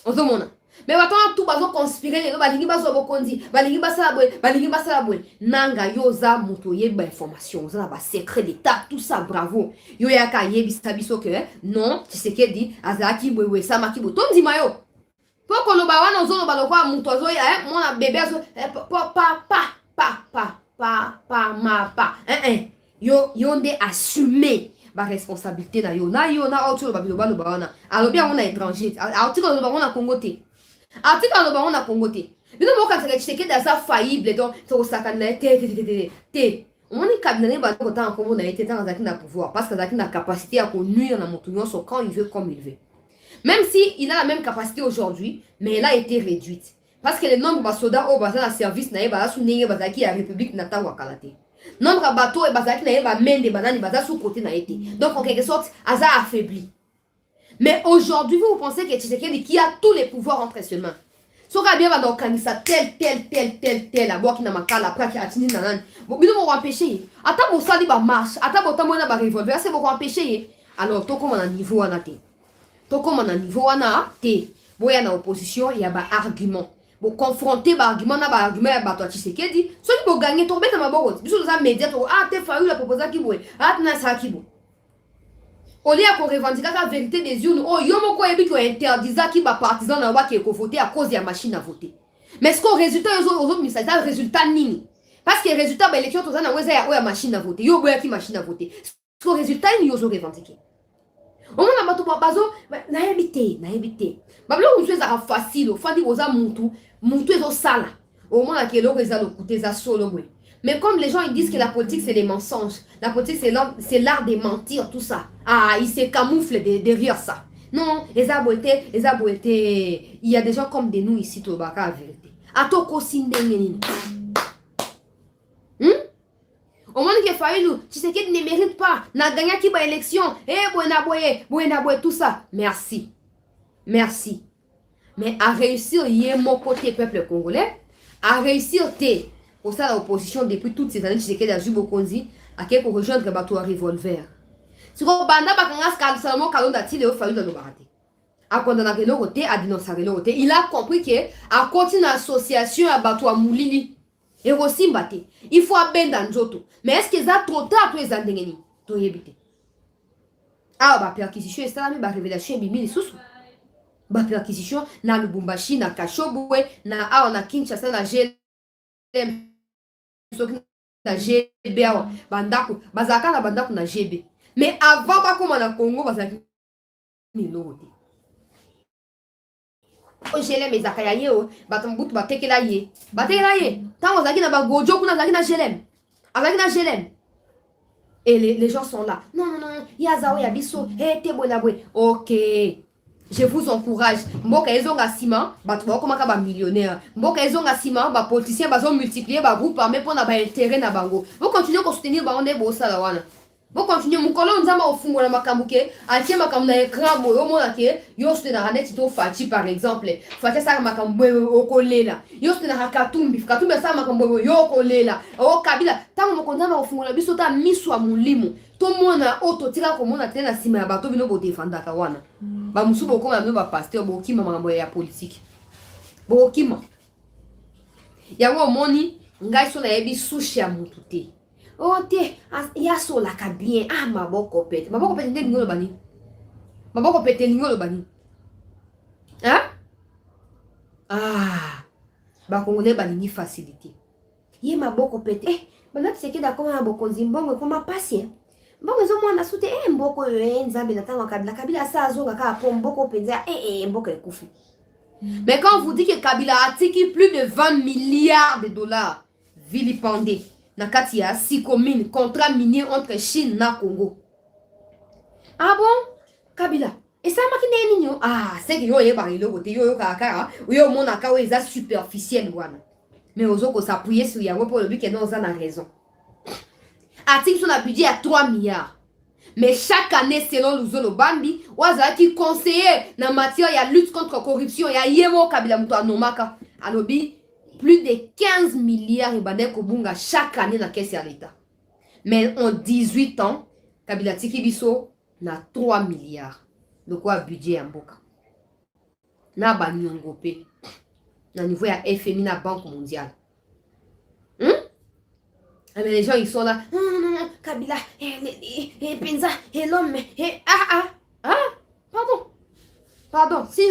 Ozomona. Mais maintenant tout bazo conspirer, balingi bazo bokondi, balingi basala boy, nanga yoza muto yeba information, oza ba secret d'état, tout ça bravo. Yo yaka yebi sabiso que non, tu sais que dit azaki wewe sama kibo tondi mayo. Poko lo ba wana ozo lo ba lo kwa muto zo ya mona bébé azo pa. Yo yonde assumer ba responsabilité na yo na autre ba bilo ba wana. Alors bien on a étranger, alors tu ko lo ba wana Congo te. Article en Obaron a Congoté. Mais non, quand tu sais que dans sa faillible, donc, tu as te. On est cabinet, autant en Congo, on a été dans un pouvoir. Parce que Zaki a la capacité à nuire dans mon sur quand il veut, comme il veut. Même si il a la même capacité aujourd'hui, mais elle a été réduite. Parce que le nombre de soldats au bazar à service n'a pas souligné Bazaki à la République Nata Wakalate. Nombre de bateaux et Bazaki n'a pas main des bananes, Bazar sous côté n'a été. Donc, en quelque sorte, Aza affaibli. Mais aujourd'hui, vous pensez que Tshisekedi qui a tous les pouvoirs entre ses mains. So ka bien va donc kanisa tel la bois qui n'a pas la plaque à tini nanan. Bon, ils vont empêcher. Attends bon ça dit ba marche, attends bon tamona ba revolver, c'est bon empêcher. Alors to comme on a niveau ana té. To comme on a niveau ana té. Boya na opposition, il y a ba argument. Bon confronter ba argument na ba argument ba toi Tshisekedi, so ni bo gagner to beta maboko. Biso za média to te fayu la proposer ki boy. Na sa ki bo. Au lieu qu'on revendique la vérité des urnes, oh, yomo ko ebi ko interdisa qui ba partisan na wa qui est voter à cause de la machine à voter. Mais ce qu'on résultat aux autres messages, résultat nini. Parce que résultat ba élection to za na weza ya machine à voter. Yo boya qui machine à voter. Ce qu'on résultat ni yo revendiquer. On a bato ba bazo na ebité. Bablo unso za facile, fandi oza muntu ezo sala. Au moins la kelo reza lo kuteza solo boy. Mais comme les gens ils disent que la politique c'est les mensonges, la politique c'est l'art de mentir, tout ça. Ah, ils se camouflent derrière ça. Non, les aboités, il y a des gens comme des nous ici, tout bas, la vérité. Atoko sindengeni. Au moment qu'il fallait nous, tu sais qu'il ne mérite pas, n'a gagné qui va élection, buena boye, tout ça. Merci. Mais à réussir, il y a mon côté peuple congolais, à réussir, pour ça, l'opposition, depuis toutes ces années, tu sais qu'il y a Jubo Konzi, à qui pour rejoindre le bateau à revolver. Si on banda bakangas kalsamo kalonda ti le falu dans barate. A condamner le côté, a dénoncer le côté. Il a compris que à continuer l'association à bateau à Moulili et aussi mbate. Il faut abenda njoto. Mais est-ce que ça trop tard pour les andengeni? To yebite. Ah ba perquisition ça ba révélation bimi lisusu. Ba perquisition na Lubumbashi na Kashobwe na na Kinshasa na GLM. Na GB bandako bazaka na bandako na GB. Mais avant pas comme na Congo bazaki ni lote. O GLM ezakaya ye o batambutu batekela ye. Tant ozaki na ba gojo kuna zaki na GLM. Azaki na GLM. Et les gens sont là. Non, yazawo ya biso, te bonabwe. OK. Je vous encourage. Mboka ezonga ciment, batu bakomaka ba millionnaire. Mboka ezonga ciment, ba politiciens bazo multiplier ba groupe armé pour na ba intérêt na bango. Vous continuez à soutenir ba onde bo sala wana. Vous continuez mukolo nzamba ofungola makambuke, atie makambu na écran moyo mona ke yo soutenir na net to Fati par exemple. Fati sa makambu okolela. Yo soutenir Katumbi sa makambu yo okolela. O Kabila tango mokonzamba ofungola biso ta miswa mulimo. To mona oto tika ko mona tena sima ya bato bino bo defendaka wana. Ba musubo ko na ba pasteur bo kima makambo ya politique. Bo kima. Ya wo moni ngai so na yebi sushi ya mutu te. Oh te ya so la ka bien maboko pete nde ngolo bani. Maboko pete ngolo bani. Hein? ba Congolais balingi facilité. Yé ma boko pété. Eh, bana tseke da koma boko zimbongo koma pasi. Mbongo zo mwana sute mboko yo nzambe na tanga Kabila sa azonga ka po mboko penza mboko ekufi. Mais quand on vous dit que Kabila a tiki plus de 20 milliards de dollars vilipendés na kati ya 6 communes contrat minier entre Chine na Congo. Ah bon? Kabila. Et ça m'a dit nini? Ah, c'est que yo ye ba ile côté yo kaka yo mona ka eza superficiel wana. Mais ozoko s'appuyer sur yango pour le but que non on a raison. Article sur un budget à 3 milliards. Mais chaque année, selon Luzolo Bambi, Waza qui conseiller dans matière de lutte contre la corruption, il y a Yemo Kabila Mouto Anomaka, Anobi, plus de 15 milliards de Kobunga chaque année dans la caisse de l'État. Mais en 18 ans, Kabila Tiki Biso n'a 3 milliards. De quoi budget en Boka. Na Banyongopé. Na niveau ya FMI na Banque mondiale. Mais les gens ils sont là, non, Kabila, Penza, l'homme, pardon, si,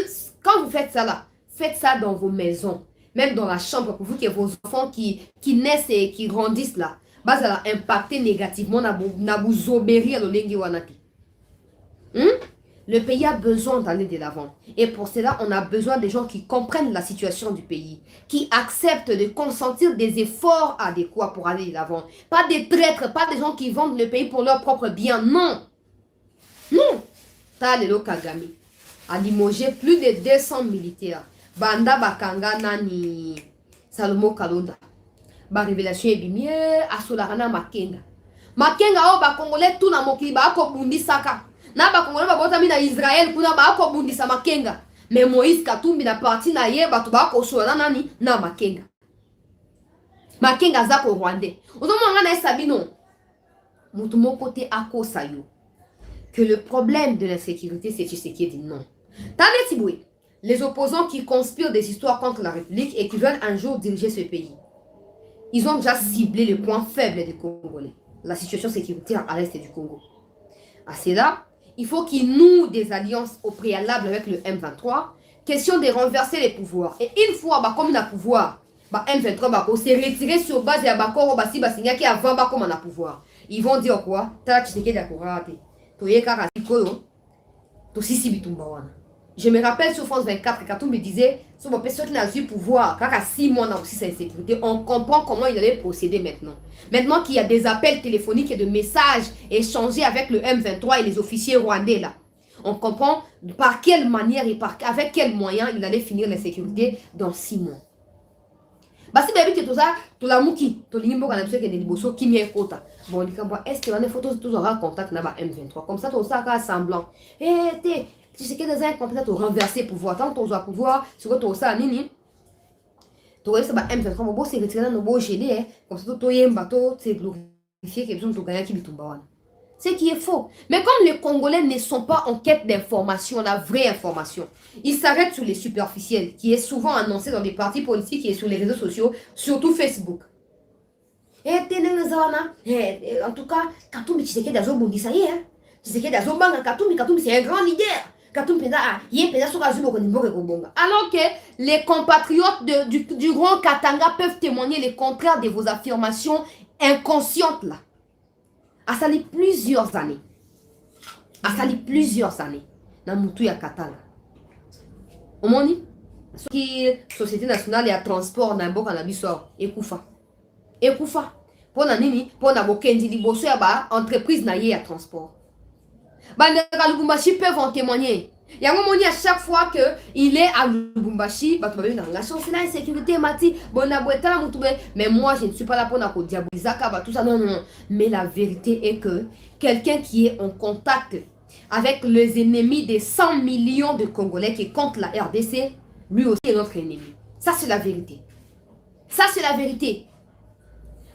quand vous faites ça là, faites ça dans vos maisons, même dans la chambre, pour vous que vos enfants qui naissent et qui grandissent là, bah ça va impacter négativement na bouzoberi à l'olengi wanaki. Le pays a besoin d'aller de l'avant. Et pour cela, on a besoin des gens qui comprennent la situation du pays, qui acceptent de consentir des efforts adéquats pour aller de l'avant. Pas des traîtres, pas des gens qui vendent le pays pour leur propre bien. Non. Non. Talelo Kagame a limogé plus de 200 militaires. Banda Bakanga Nani Salomo Kalonda. Ba révélation ebimie Asolarana Makenga. Makenga o ba Congolais tout na mokili ba ko bundi saka. Na ba Congolais ba botami na Israël kuna ba ko bundisa Makenga. Mais Moïse Katumbi na parti na ye ba to ba ko sola nani na Makenga. Makenga za ko Rwandais. Ozomanga na Sabino. Mutu moko te akosa yo. Que le problème de l'insécurité c'est Tshisekedi non. Tane Tiboué, les opposants qui conspirent des histoires contre la République et qui veulent un jour diriger ce pays. Ils ont déjà ciblé le point faible des Congolais, la situation sécuritaire à l'est du Congo. À cela, il faut qu'ils nouent des alliances au préalable avec le M23, question de renverser les pouvoirs. Et une fois, comme il a pouvoir, M23 s'est retiré sur base de Bakoro Basi Basinga qui avant comme on a pouvoir. Ils vont dire quoi? Je me rappelle sur France 24 que Katumbi me disait, sur mon personne qui n'a eu pouvoir, car à 6 mois on a aussi sa insécurité, on comprend comment il allait procéder maintenant. Maintenant qu'il y a des appels téléphoniques et de messages échangés avec le M23 et les officiers rwandais là, on comprend par quelle manière et avec quels moyens il allait finir l'insécurité dans 6 mois. Basi baby que tout ça, tout la mouki, tout l'imbo quand même que des liboso qui m'y kota. Bon, est-ce que on est photos tous aura contact na ba M23 comme ça tout ça ka semblant. Tu sais que dans un contexte tu renverser pouvoir tant tu as pouvoir sur tout ça nini. Tu vois ça ba M23 mo bo c'est retiré no bo gelé comme ça to yemba to c'est glorifié que besoin de gagner qui bitumba wana. C'est qui est faux. Mais comme les Congolais ne sont pas en quête d'information, la vraie information, ils s'arrêtent sur les superficiels, qui est souvent annoncé dans des partis politiques et sur les réseaux sociaux, surtout Facebook. En tout cas, Katumbi Tshisekedi Azo Bundi, ça y est. Tshisekedi Azo Banga, Katumbi c'est un grand leader. Katumbi alors que les compatriotes du grand Katanga peuvent témoigner le contraire de vos affirmations inconscientes là. A sali plusieurs années. Dans Moutou ya Katanga. Omoni? Qui Société nationale ya transport na mboka na biso ekufa. Pona nini? Pona bokendi liboso ya ba entreprise na ye ya transport. Bandeka Lubumbashi peuvent en témoigner. Yango moni à chaque fois que il est à Lubumbashi, bah tu vas la chance là insécurité mati, bona boeta mutu mais moi je ne suis pas là pour na ko diaboliser ba tout ça non. Mais la vérité est que quelqu'un qui est en contact avec les ennemis des 100 millions de Congolais qui comptent la RDC, lui aussi est notre ennemi. Ça c'est la vérité.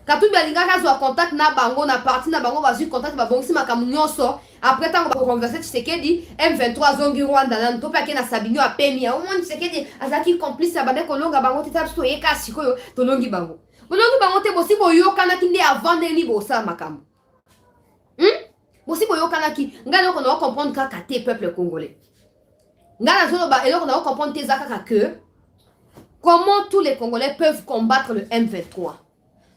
Katumbi alingaka zo contact na bango na parti na bango bazu contact ba bongisi makamu nyonso après tant ko converser Tshisekedi M23 zongi Rwanda na to pa ke na Sabinyo apemi ya omoni Tshisekedi azaki complice ya bande kolonga bango teta biso yeka sikoyo to longi bango te bosi boyo kana kinde avant ni bosa makamu bosi boyo kana ki ngalo ko na comprendre ka te peuple congolais ngala zo ba eloko na comprendre te zaka que Comment tous les Congolais peuvent combattre le M23?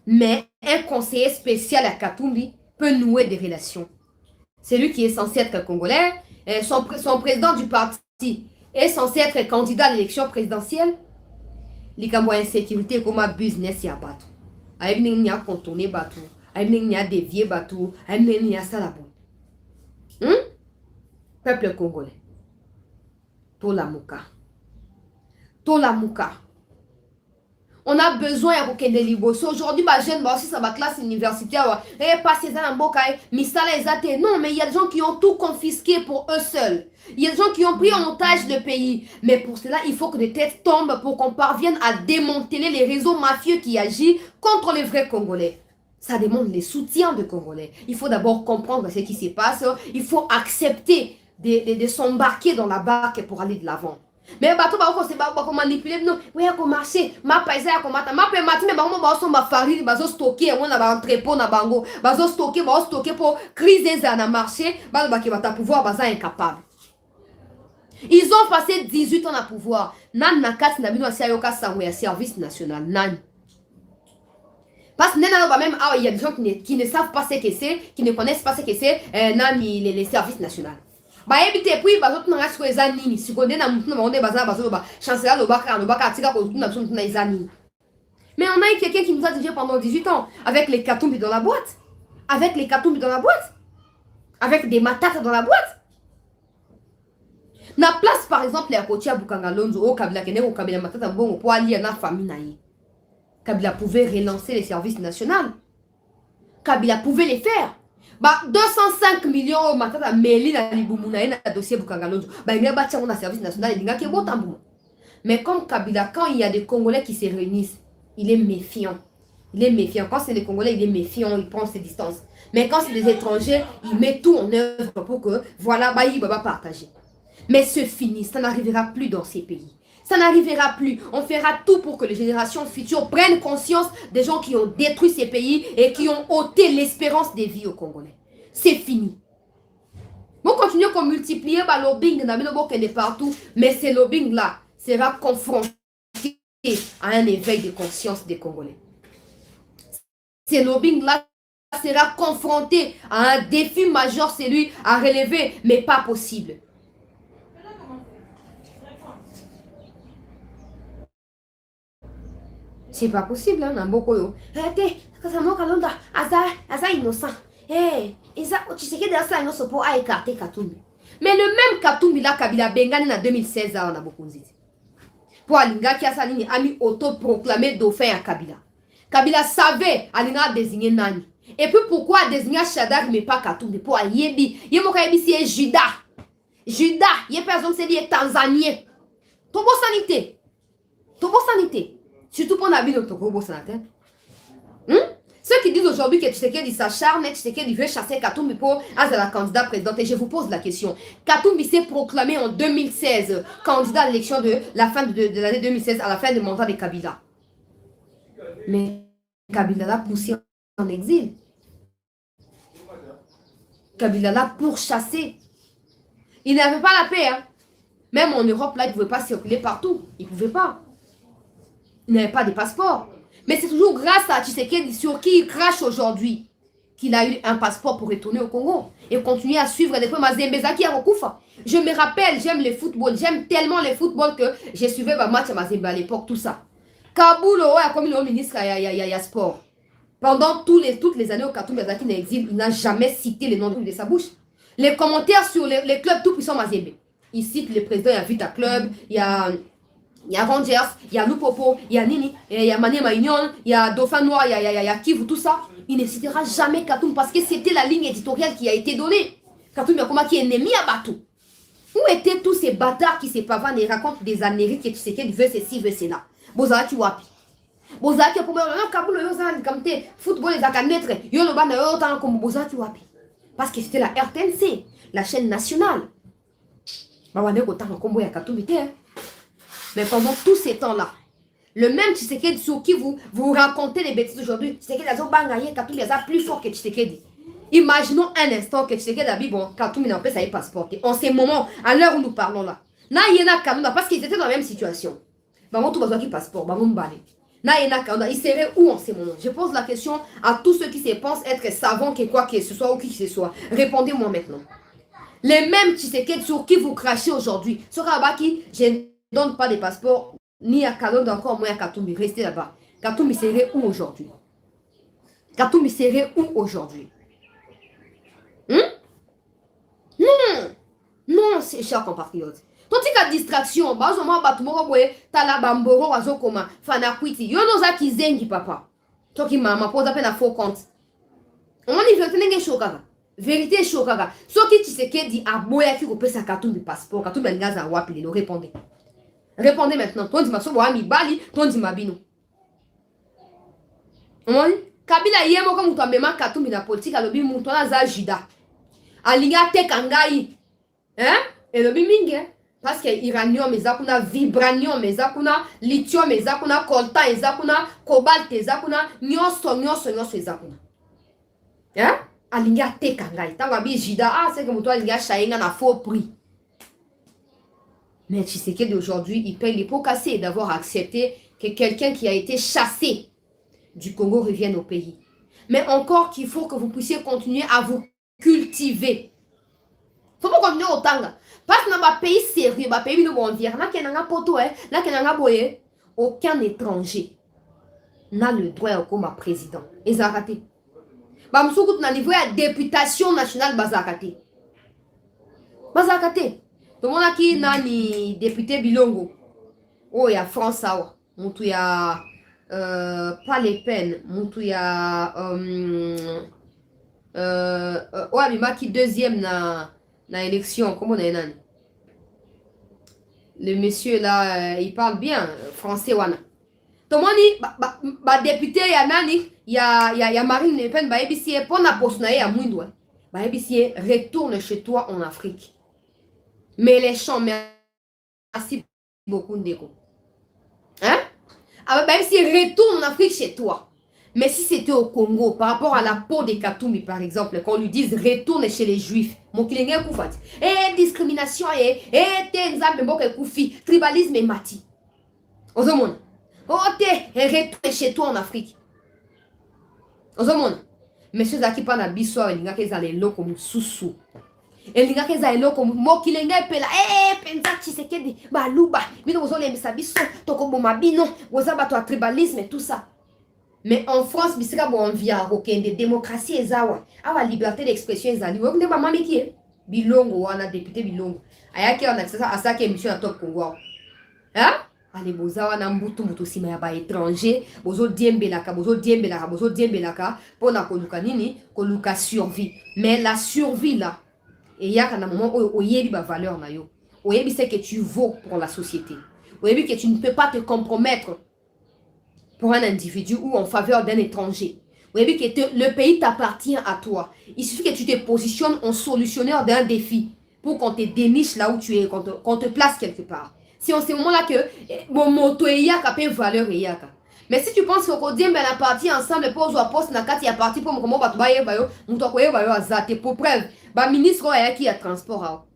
Mais un conseiller spécial à Katumbi peut nouer des relations. C'est lui qui est censé être Congolais, son président du parti est censé être candidat à l'élection présidentielle. Likambo insécurité comme un business ya batu. Aïe n'y a contourné batu, aïe n'y a dévié batu, aïe n'y a salabou. Peuple congolais. Tolamuka. Tolamuka. On a besoin de des libres. Aujourd'hui, ma jeune, aussi, ça va classe universitaire. Et passer ça dans le boca, misala ezate. Non, mais il y a des gens qui ont tout confisqué pour eux seuls. Il y a des gens qui ont pris en otage le pays. Mais pour cela, il faut que des têtes tombent pour qu'on parvienne à démanteler les réseaux mafieux qui agissent contre les vrais Congolais. Ça demande les soutiens de Congolais. Il faut d'abord comprendre ce qui se passe. Il faut accepter de s'embarquer dans la barque pour aller de l'avant. Mais bateau ba ko se ba ko manipuler non oui ko marché ma paisa ya ko mata ma pe mati me ba mo ba so ma farine ba zo stocker on na ba entrepôt na bango ba zo stocker pour crise za na marché ba ba ki ba ta pouvoir ba za incapable. Ils ont passé 18 ans à pouvoir. Nan na kati na bino asia yoka sango ya service national nan. Parce que même il y a des gens qui ne savent pas ce que c'est, qui ne connaissent pas ce que c'est les services nationaux. Bah évitez puis bah autres n'ont pas les nini si on est dans mon monde bazar bazar bah chancelier le bac atika pour tout n'absolu les années. Mais on a eu quelqu'un qui nous a dirigé pendant 18 ans avec les Katumbi dans la boîte, avec les Katumbi dans la boîte, avec des matates dans la boîte. Na place par exemple les Akotia Bukangalonzo au Kabila Kene au Kabila matata bon pour aller à la famille naïe. Kabila pouvait relancer les services nationaux. Kabila pouvait les faire. Bah 205 millions au matin à Meli na Liboumuna et na dossier Bukangalonzo. Bah il y a bâti un service national et il y a qui est bon tambour. Mais comme Kabila, quand il y a des Congolais qui se réunissent, il est méfiant. Il est méfiant. Quand c'est des Congolais, il est méfiant, il prend ses distances. Mais quand c'est des étrangers, il met tout en œuvre pour que, voilà, bah il va partager. Mais c'est fini, ça n'arrivera plus dans ces pays. Ça n'arrivera plus. On fera tout pour que les générations futures prennent conscience des gens qui ont détruit ces pays et qui ont ôté l'espérance des vies aux Congolais. C'est fini. On continue à multiplier le lobbying de partout, mais ce lobbying-là sera confronté à un éveil de conscience des Congolais. Ce lobbying-là sera confronté à un défi majeur, c'est lui à relever, mais pas possible. C'est pas possible, hein, Nambokoyo. Arrêtez, ça m'a calonda, Aza innocent. Eh, tu sais que dans ça, innocent pour écarter Katumbi. Mais le même Katumbi là, Kabila Bengani en 2016, on a beaucoup dit. Pour Alinga qui a salini, a mis autoproclamé dauphin à Kabila. Kabila savait Alinga désigner Nani. Et puis pourquoi désigner Shadak mais pas Katumbi? Pour Yebi, Yemoka Yebi c'est Juda. Juda, Yé par exemple c'est lié Tanzanien. Tobo sanité. Tobo sanité. Surtout pour la vie de Togo Sanate. Ceux qui disent aujourd'hui que Tshisekedi s'acharne, Tshisekedi veut chasser Katumbi pour être la candidat présidente. Et je vous pose la question. Katumbi s'est proclamé en 2016 candidat à l'élection de la fin de l'année 2016 à la fin du mandat de Kabila. Mais Kabila l'a poussé en exil. Kabila l'a pourchassé. Il n'avait pas la paix. Hein. Même en Europe, là, il ne pouvait pas circuler partout. Il ne pouvait pas. Il n'avait pas de passeport. Mais c'est toujours grâce à Tshisekedi, sur qui il crache aujourd'hui, qu'il a eu un passeport pour retourner au Congo et continuer à suivre les premiers Mazembeza qui a Rekoufa. Je me rappelle, j'aime le football. J'aime tellement le football que j'ai suivi ma match à Mazembe à l'époque, tout ça. Kaboul, comme le ministre, il y a sport. Pendant toutes les années au Katumbi Azaki dans l'exil, il n'a jamais cité les noms de sa bouche. Les commentaires sur les clubs tout puissants Mazembe. Il cite le président, il y a Vita Club, il y a Rangers, il y a Lupopo, il y a Nini, il y a Mané Maignon, il y a Dauphin Noir, il y a Kivu, tout ça. Il ne citera jamais Katumbi parce que c'était la ligne éditoriale qui a été donnée. Katumbi Akoma qui est ennemi à Batou. Où étaient tous ces bâtards qui se pavanent et racontent des Amériques et tu sais qu'elle veut ceci, veut cela. Bozaki wapi. Bozaki pour moi, Kaboul, football les akanètres, Yoloba n'a autant comme Bozaki wapi. Parce que c'était la RTNC, la chaîne nationale. Mawane Kotan Kombo ya Katumbi. Mais pendant tous ces temps-là, le même Tshisekedi sur qui vous racontez les bêtises aujourd'hui, Tshisekedi a bangaye Katumbi a plus fort que Tshisekedi. Imaginons un instant que Tshisekedi a dit bon, Katumbi n'a pas sa passeporté. En ces moments, à l'heure où nous parlons là, na yena Kanunda parce qu'ils étaient dans la même situation. Bango tout besoin qui passeport, bango mbale. Il serait où en ce moment? Je pose la question à tous ceux qui se pensent être savants, que quoi que ce soit ou qui que ce soit. Répondez-moi maintenant. Les mêmes Tshisekedi sur qui vous crachez aujourd'hui. Sur Abaki, je ne donne pas de passeport, ni à Kalonda, encore moins à Katumbi. Restez là-bas. Katumbi serait où aujourd'hui? Katumbi serait où aujourd'hui? Non, c'est cher compatriote. Toi, tu as distraction. Bazoma batumoko boye, tala bamboro wazokoma, fanakwiti. Yo noza kizengi papa. Toi qui mama pose à peine à faux compte. On dit vérité n'est chokaka. Vérité chokaka. Ce qui tu sais qui dit à boya qui coupe sa Katumbi passeport, Katumbi ngaza wapi le répondez. Répondez maintenant. Toi dis ma so mi bali, toi dis ma bino. On dit Kabila yemo comme toi mema Katumbi na politique alobi muto na za jida. Alinga te kangai. Hein? Et le bimingue, parce que iranium, ezakuna vibranium, ezakuna lithium, ezakuna coltan, ezakuna cobalt, ezakuna nyoso ezakuna. Hein? Alinga te kangai. Tanga bi jida, c'est que muto alinga shainga na faux prix. Mais Tshisekedi d'aujourd'hui, il paye les pots cassés d'avoir accepté que quelqu'un qui a été chassé du Congo revienne au pays. Mais encore qu'il faut que vous puissiez continuer à vous cultiver. Faut pas continuer au tanga. Parce que dans un pays sérieux, un pays de bon dire, là qu'il y a un poteau, là qu'il y a un boye, aucun étranger n'a le droit comme président. Et ça a raté. Bah, m'soukout na niveau de députation nationale, bah, ça a raté. Bah, ça a raté. Tout le monde qui n'a ni député Bilongo. Oh, il y a France, ça. Moutou, il y a pas les peines. Moutou, il y a ouais, mais qui deuxième na élection, comment on a le monsieur là, il parle bien français wana. Tout le monde bah député ya nani, ya Marine Le Pen, bah ebisi pour na poste na ya mwindo. Bah ebisi retourne chez toi en Afrique. Mais les champs, merci beaucoup Ndeko. Hein? Ah bah ebisi retourne en Afrique chez toi. Mais si c'était au Congo, par rapport à la peau des Katumbi, par exemple, qu'on lui dise retourne chez les Juifs, mon kilingé koufat, discrimination, t'es mboke koufi, tribalisme et mati. Ozomon, retourne chez toi en Afrique. Ozomon, monsieur Zaki pana biso, il n'y a que ça les locaux sous. Il n'y a que ça les locaux, mon kilingé pela, pensa Tshisekedi, baluba, bino ozole misabiso, toko bomabino, ozaba to tribalisme et tout ça. Mais en France, bisika bon via aucun de démocratie ezawa, awa liberté d'expression ezali. Vous ne maman qui est Bilongo wana député Bilongo. Ayaki on accès à ça qui émission à Top Congo. Hein? Allez bozawa na mbutu mutu sima ya ba étranger, bozo diembelaka pour na koluka nini, koluka survie. Mais la survie là, et y a un moment où oyebi ba valeur na yo. Oyebi c'est que tu vaux pour la société. Oyebi que tu ne peux pas te compromettre pour un individu ou en faveur d'un étranger. Vous avez vu que le pays t'appartient à toi. Il suffit que tu te positionnes en solutionneur d'un défi pour qu'on te déniche là où tu es, qu'on te place quelque part. C'est en ce moment-là que mon moto est une valeur. Mais si tu penses qu'on dit la partie ensemble pour jouer poste na kati ya parti pour comment ba baye bayo, muto ko bayo azate pour preuve. Ba ministre ya qui a transport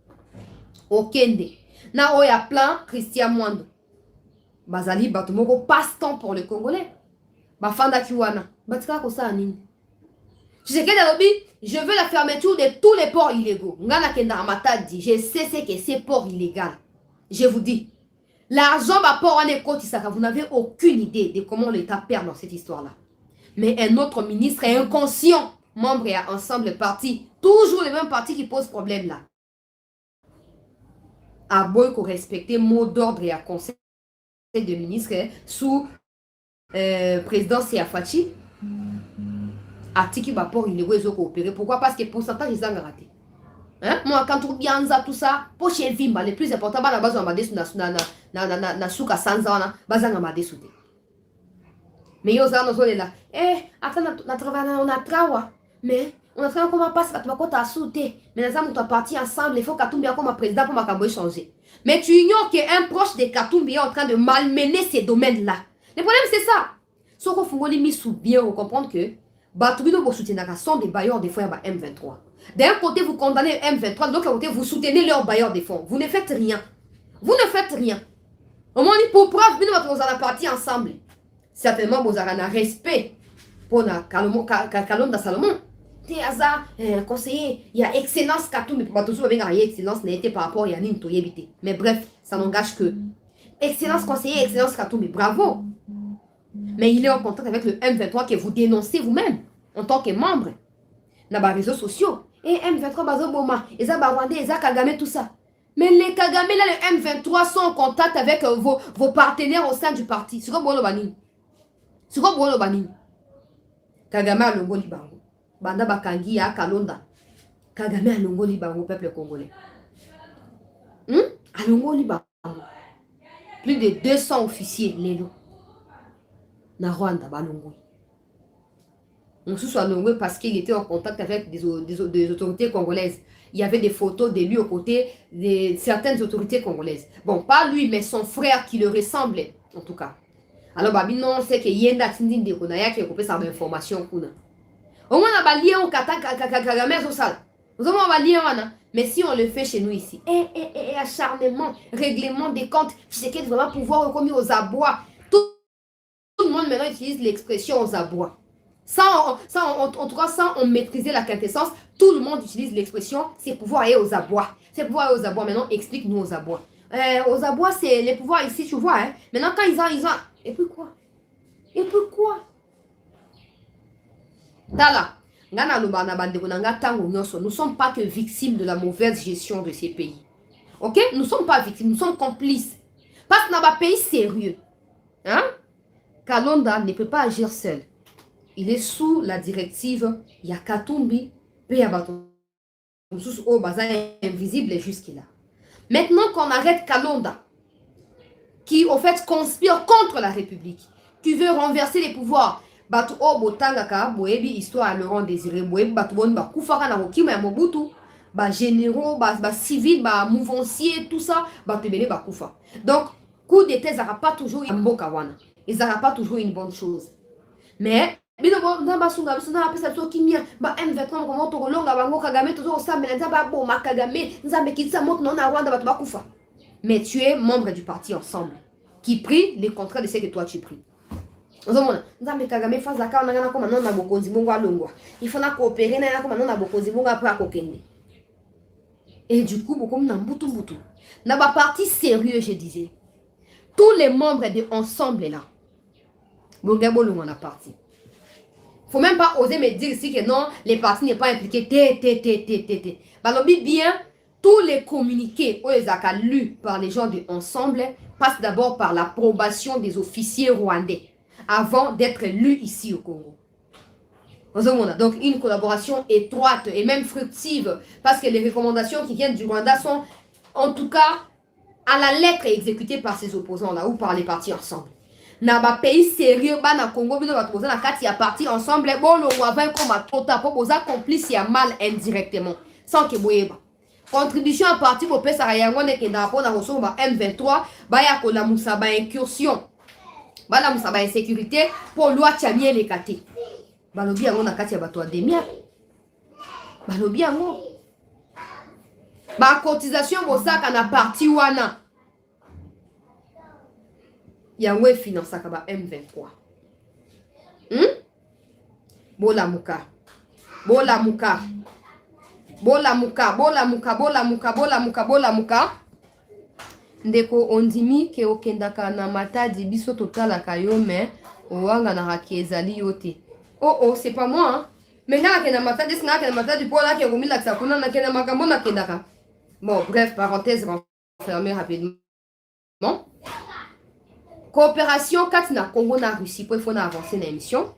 okende. Na oya plan Christian Mwando. Bazali batumoko passe-temps pour les Congolais. Bafanda kiwana. Batika ko sa nini? Tshisekedi alobi, je veux la fermeture de tous les ports illégaux. Ngana kenda amata dit, je sais ce que c'est port illégal. Je vous dis, l'argent va port en écotisaka. Vous n'avez aucune idée de comment l'État perd dans cette histoire-là. Mais un autre ministre est inconscient, membre et ensemble parti, toujours les mêmes partis qui posent problème là. À boy qu'on respecte mot d'ordre et à conseil de ministre sous président Seafachi article rapport il est coopérer. Pourquoi? Parce que pourcentage ils ont raté. Hein? Moi quand on bien tout ça pour chez Vimba le plus important la base on va dessus na suka sanzana bazanga ma dessus. Mais yo ça nous là attends na travail on a trawa mais on a travaillé comment passe quand tu vas sauter mais les hommes sont partis ensemble il faut Katumbi comme président pour ma changer. Mais tu ignores qu'un proche de Katumbi est en train de malmener ces domaines-là. Le problème, c'est ça. Ce qu'on fait, mis sous bien, vous comprenez que Batubino vous soutenez sont des bailleurs de fonds à M23. D'un côté, vous condamnez M23, de l'autre côté, vous soutenez leurs bailleurs de fonds. Vous ne faites rien. Vous ne faites rien. Au moins, pour preuve, nous allons partir ensemble. Certainement, vous avez un respect pour Kalonda Salomon. Théaza, conseiller, il y a excellence Katou, mais pour tout ça, il y a excellence n'était par rapport à Yannin Toyebite. Mais bref, ça n'engage que. Excellence conseiller, excellence Katou, mais bravo. Mais il est en contact avec le M23 que vous dénoncez vous-même en tant que membre dans les réseaux sociaux. Et M23, Bazoboma, Eza Barwandé, Eza Kagame, tout ça. Mais les Kagame, là, les M23 sont en contact avec vos partenaires au sein du parti. C'est quoi Bolo Bani? C'est quoi Bolo Bani? Kagame a Longo Libango. Banda Bakangi a Kalonda. Kagame a Longo Libango, peuple congolais. A Longo Libango. Plus de 200 officiers, les loups. Na Rwanda, Balongo. On se soit Longo parce qu'il était en contact avec des autorités congolaises. Il y avait des photos de lui aux côtés de certaines autorités congolaises. Bon, pas lui, mais son frère qui le ressemblait, en tout cas. Alors, Babi, non, c'est que Yenda Tindin de Konaya qui a coupé sa information. Au moins, on a lié au Kagame au sale. Nous avons un lien, mais si on le fait chez nous ici, acharnement, règlement des comptes, c'est qu'il va pouvoir recommencer aux abois. Tout le monde maintenant utilise l'expression aux abois. En tout cas, sans on maîtriser la quintessence, tout le monde utilise l'expression c'est pouvoir aller aux abois. C'est pouvoir aller aux abois. Maintenant, explique-nous aux abois. Aux abois, c'est les pouvoirs ici, tu vois. Hein? Maintenant, quand ils ont... Et puis quoi? Et puis quoi? Tala. Nous ne sommes pas que victimes de la mauvaise gestion de ces pays. Ok? Nous ne sommes pas victimes, nous sommes complices. Parce que dans un pays sérieux, hein? Kalonda ne peut pas agir seul. Il est sous la directive Yakatumbi Peyabato. Au bazar invisible jusqu'il-là. Maintenant qu'on arrête Kalonda, qui au fait conspire contre la République, qui veut renverser les pouvoirs, Batu o botangaka boebi histoire Laurent Désiré boebi batu bon ba kufaka na kokima ya Mobutu ba généraux ba civils ba mouvanciers tout ça batu bele ba kufa. Donc coup d'état ça pas toujours un mboka wana. Et ça pas toujours une bonne chose. Mais bino na basunga bisuna pesa to kimia ba M23 comment to longa bango Kagame toujours ça mais nzaba bo ma Kagame nzambe kitsa moto na Rwanda batu ba kufa. Mais tu es membre du parti ensemble qui prie les contrats de ce que toi tu pries. Il faut coopérer et du coup beaucoup dans ma partie sérieux je disais tous les membres de ensemble là faut même pas oser me dire ici que non les partis n'est pas impliqué bien tous les communiqués lus par les gens de ensemble passent d'abord par l'approbation des officiers rwandais avant d'être lu ici au Congo. Donc une collaboration étroite et même fructive parce que les recommandations qui viennent du Rwanda sont en tout cas à la lettre exécutées par ces opposants là ou par les partis ensemble. Dans un pays sérieux, na Congo, il y a partis ensemble, bon le Rwanda comme tota pour complice il y a mal indirectement sans que boyeba. Contribution à partir au PSA Yangon qui n'a pas M23, baya kola musaba incursion. Bala musaba insécurité pour loi tchamie les kate. Balobi yango na kati ya bato ademia. Balobi yango. Ba cotisation bosaka na parti wana. Yango e financaka ba M23. Bola muka. Bola muka. Bola muka, bola muka, bola muka, bola muka, bola muka. Ndeko ondimi ke okendaka na matadi biso totalaka yo me owanga na haki ezali yote. Oh, c'est pas moi. Hein? Mais là, il y a un matadi pour là qui a remis la sakuna, il y a un makambo na kendaka. Bon, bref, parenthèse renfermée rapidement. Coopération Katina Congo na Russie pour il faut avancer dans l'émission.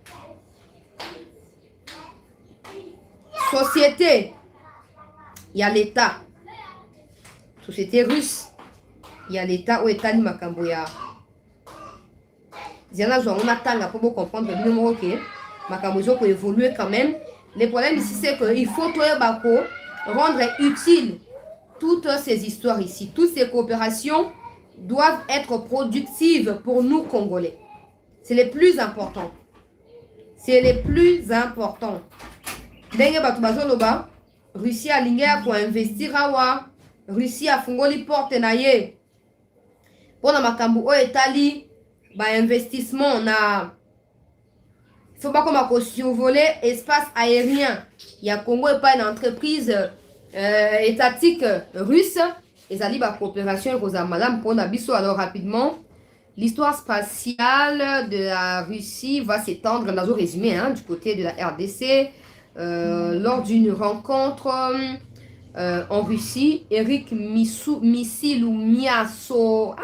Société, il y a l'État. Société russe, il y a l'État ou État ni makambo ya. Diana on attend pour comprendre le numéro ok. Makambo pour évoluer quand même. Le problème ici c'est qu'il faut rendre utile toutes ces histoires ici. Toutes ces coopérations doivent être productives pour nous Congolais. C'est le plus important. C'est le plus important. Denge batu bazoloba, Russie a lingé pour investir awa, Russie a fungoli porte na ye. Pour makambu o etali ba investissement na faut pas comme survoler espace aérien. Il y a Congo et pas une entreprise étatique russe. Et ça dit la coopération avec les madame pour Nabiso. Alors rapidement, l'histoire spatiale de la Russie va s'étendre dans un résumé du côté de la RDC. Lors d'une rencontre en Russie, Eric Missil ou Miaso,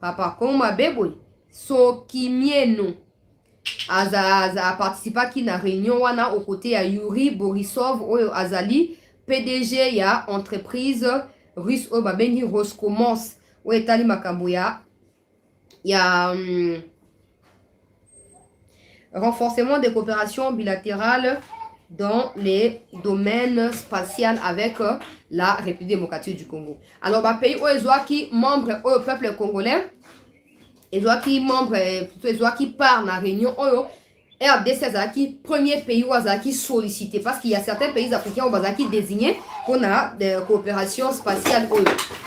papa, comment ma bébé, Sokimieno, a participé à la réunion aux côtés de Yuri Borisov, Azali, PDG ya entreprise russe au Babeni Roscommerce, où est allé Makamboya. Il y a renforcement des coopérations bilatérales dans les domaines spatiaux avec la République démocratique du Congo. Alors, le pays où ils qui membre au peuple congolais, ils qui membre, ils qui part dans la réunion, RDC qui premier pays où ils sollicité parce qu'il y a certains pays africains où ils désignés pour la coopération spatiale.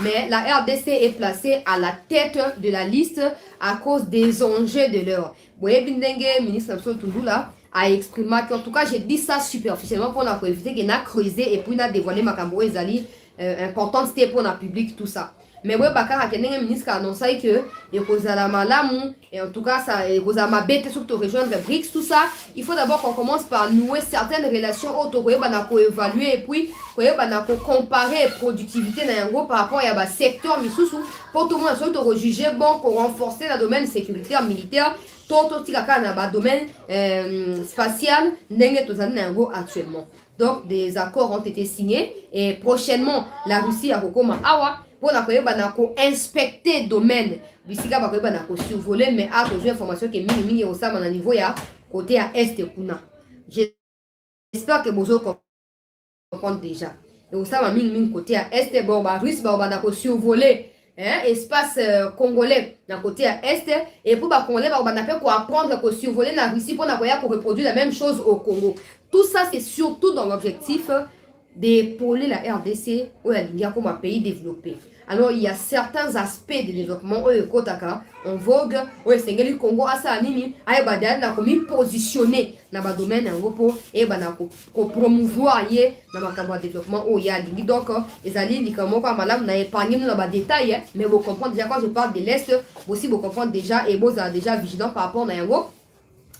Mais la RDC est placée à la tête de la liste à cause des enjeux de l'heure. Boye Bindenge, ministre Tundula, a exprimé qu'en tout cas, j'ai dit ça superficiellement pour éviter qu'il a creusé et puis il a dévoilé ma cambo ezali importante c'était pour la public tout ça. Mais oui, Bakar a un ministre qui a annoncé que il y a malamu et en tout cas ça il y a ma bête surtout rejoindre BRICS tout ça. Il faut d'abord qu'on commence par nouer certaines relations autour évaluer et puis comparer la productivité par rapport à secteur misusu pour tout le monde soit juger bon pour renforcer le domaine sécuritaire militaire tout le domaine spatial actuellement. Donc des accords ont été signés et prochainement la Russie a recommandé pour inspecter le domaine. Bisika ba survoler mais a besoin d'informations qui minimi au sama na niveau ya côté à est kuna. J'espère que vous comprenez déjà. Et au sama minimi côté à est bon ba russe ba survoler espace congolais d'un côté à est et pour ba congolais ba pour apprendre à survoler la Russie pour reproduire la même chose au Congo. Tout ça c'est surtout dans l'objectif d'épauler la RDC ou la Ligue comme un pays développé. Alors il y a certains aspects de développement en vogue où le Congo a ça nini ay badal na komi positionné dans le domaine en repos et bana ko promouvoir yé dans le développement où il y a donc les alliés li comme quoi madame na épargné dans les détails mais vous comprenez déjà quand je parle de l'est aussi vous comprenez déjà et vous êtes déjà vigilant par rapport à yango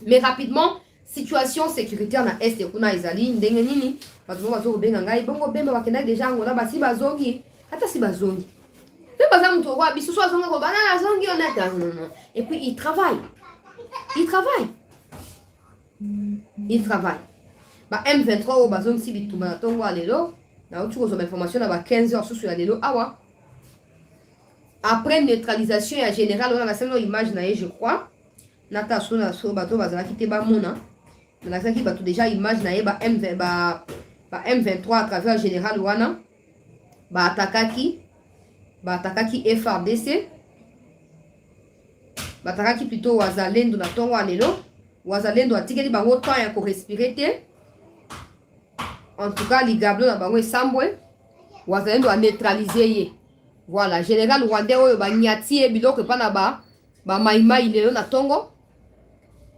mais rapidement situation sécuritaire na est kuna ezali ndenge nini bato bazo benga ngai bongo bemba bakenda déjà ngona basi bazongi hata si bazongi et puis il travaille. Bah M23 au bazon si bituma tongo alelo na utu ko information na 15h sur alelo awa. Après neutralisation et général on a la image na je crois. Nata so na so bato bazala kité ba mona. Na ça qui bato déjà image na ba M23 à travers général wana ba atakaki batakaki FRDC batakaki plutôt wazalendo na tongo alelo wazalendo atikeli bango temps ya ko respirer te en tout cas ligablo na bango esambwe wazalendo a neutraliser ye voilà général rwandais oyo banyati e biloko pa na ba maimai lelo na tongo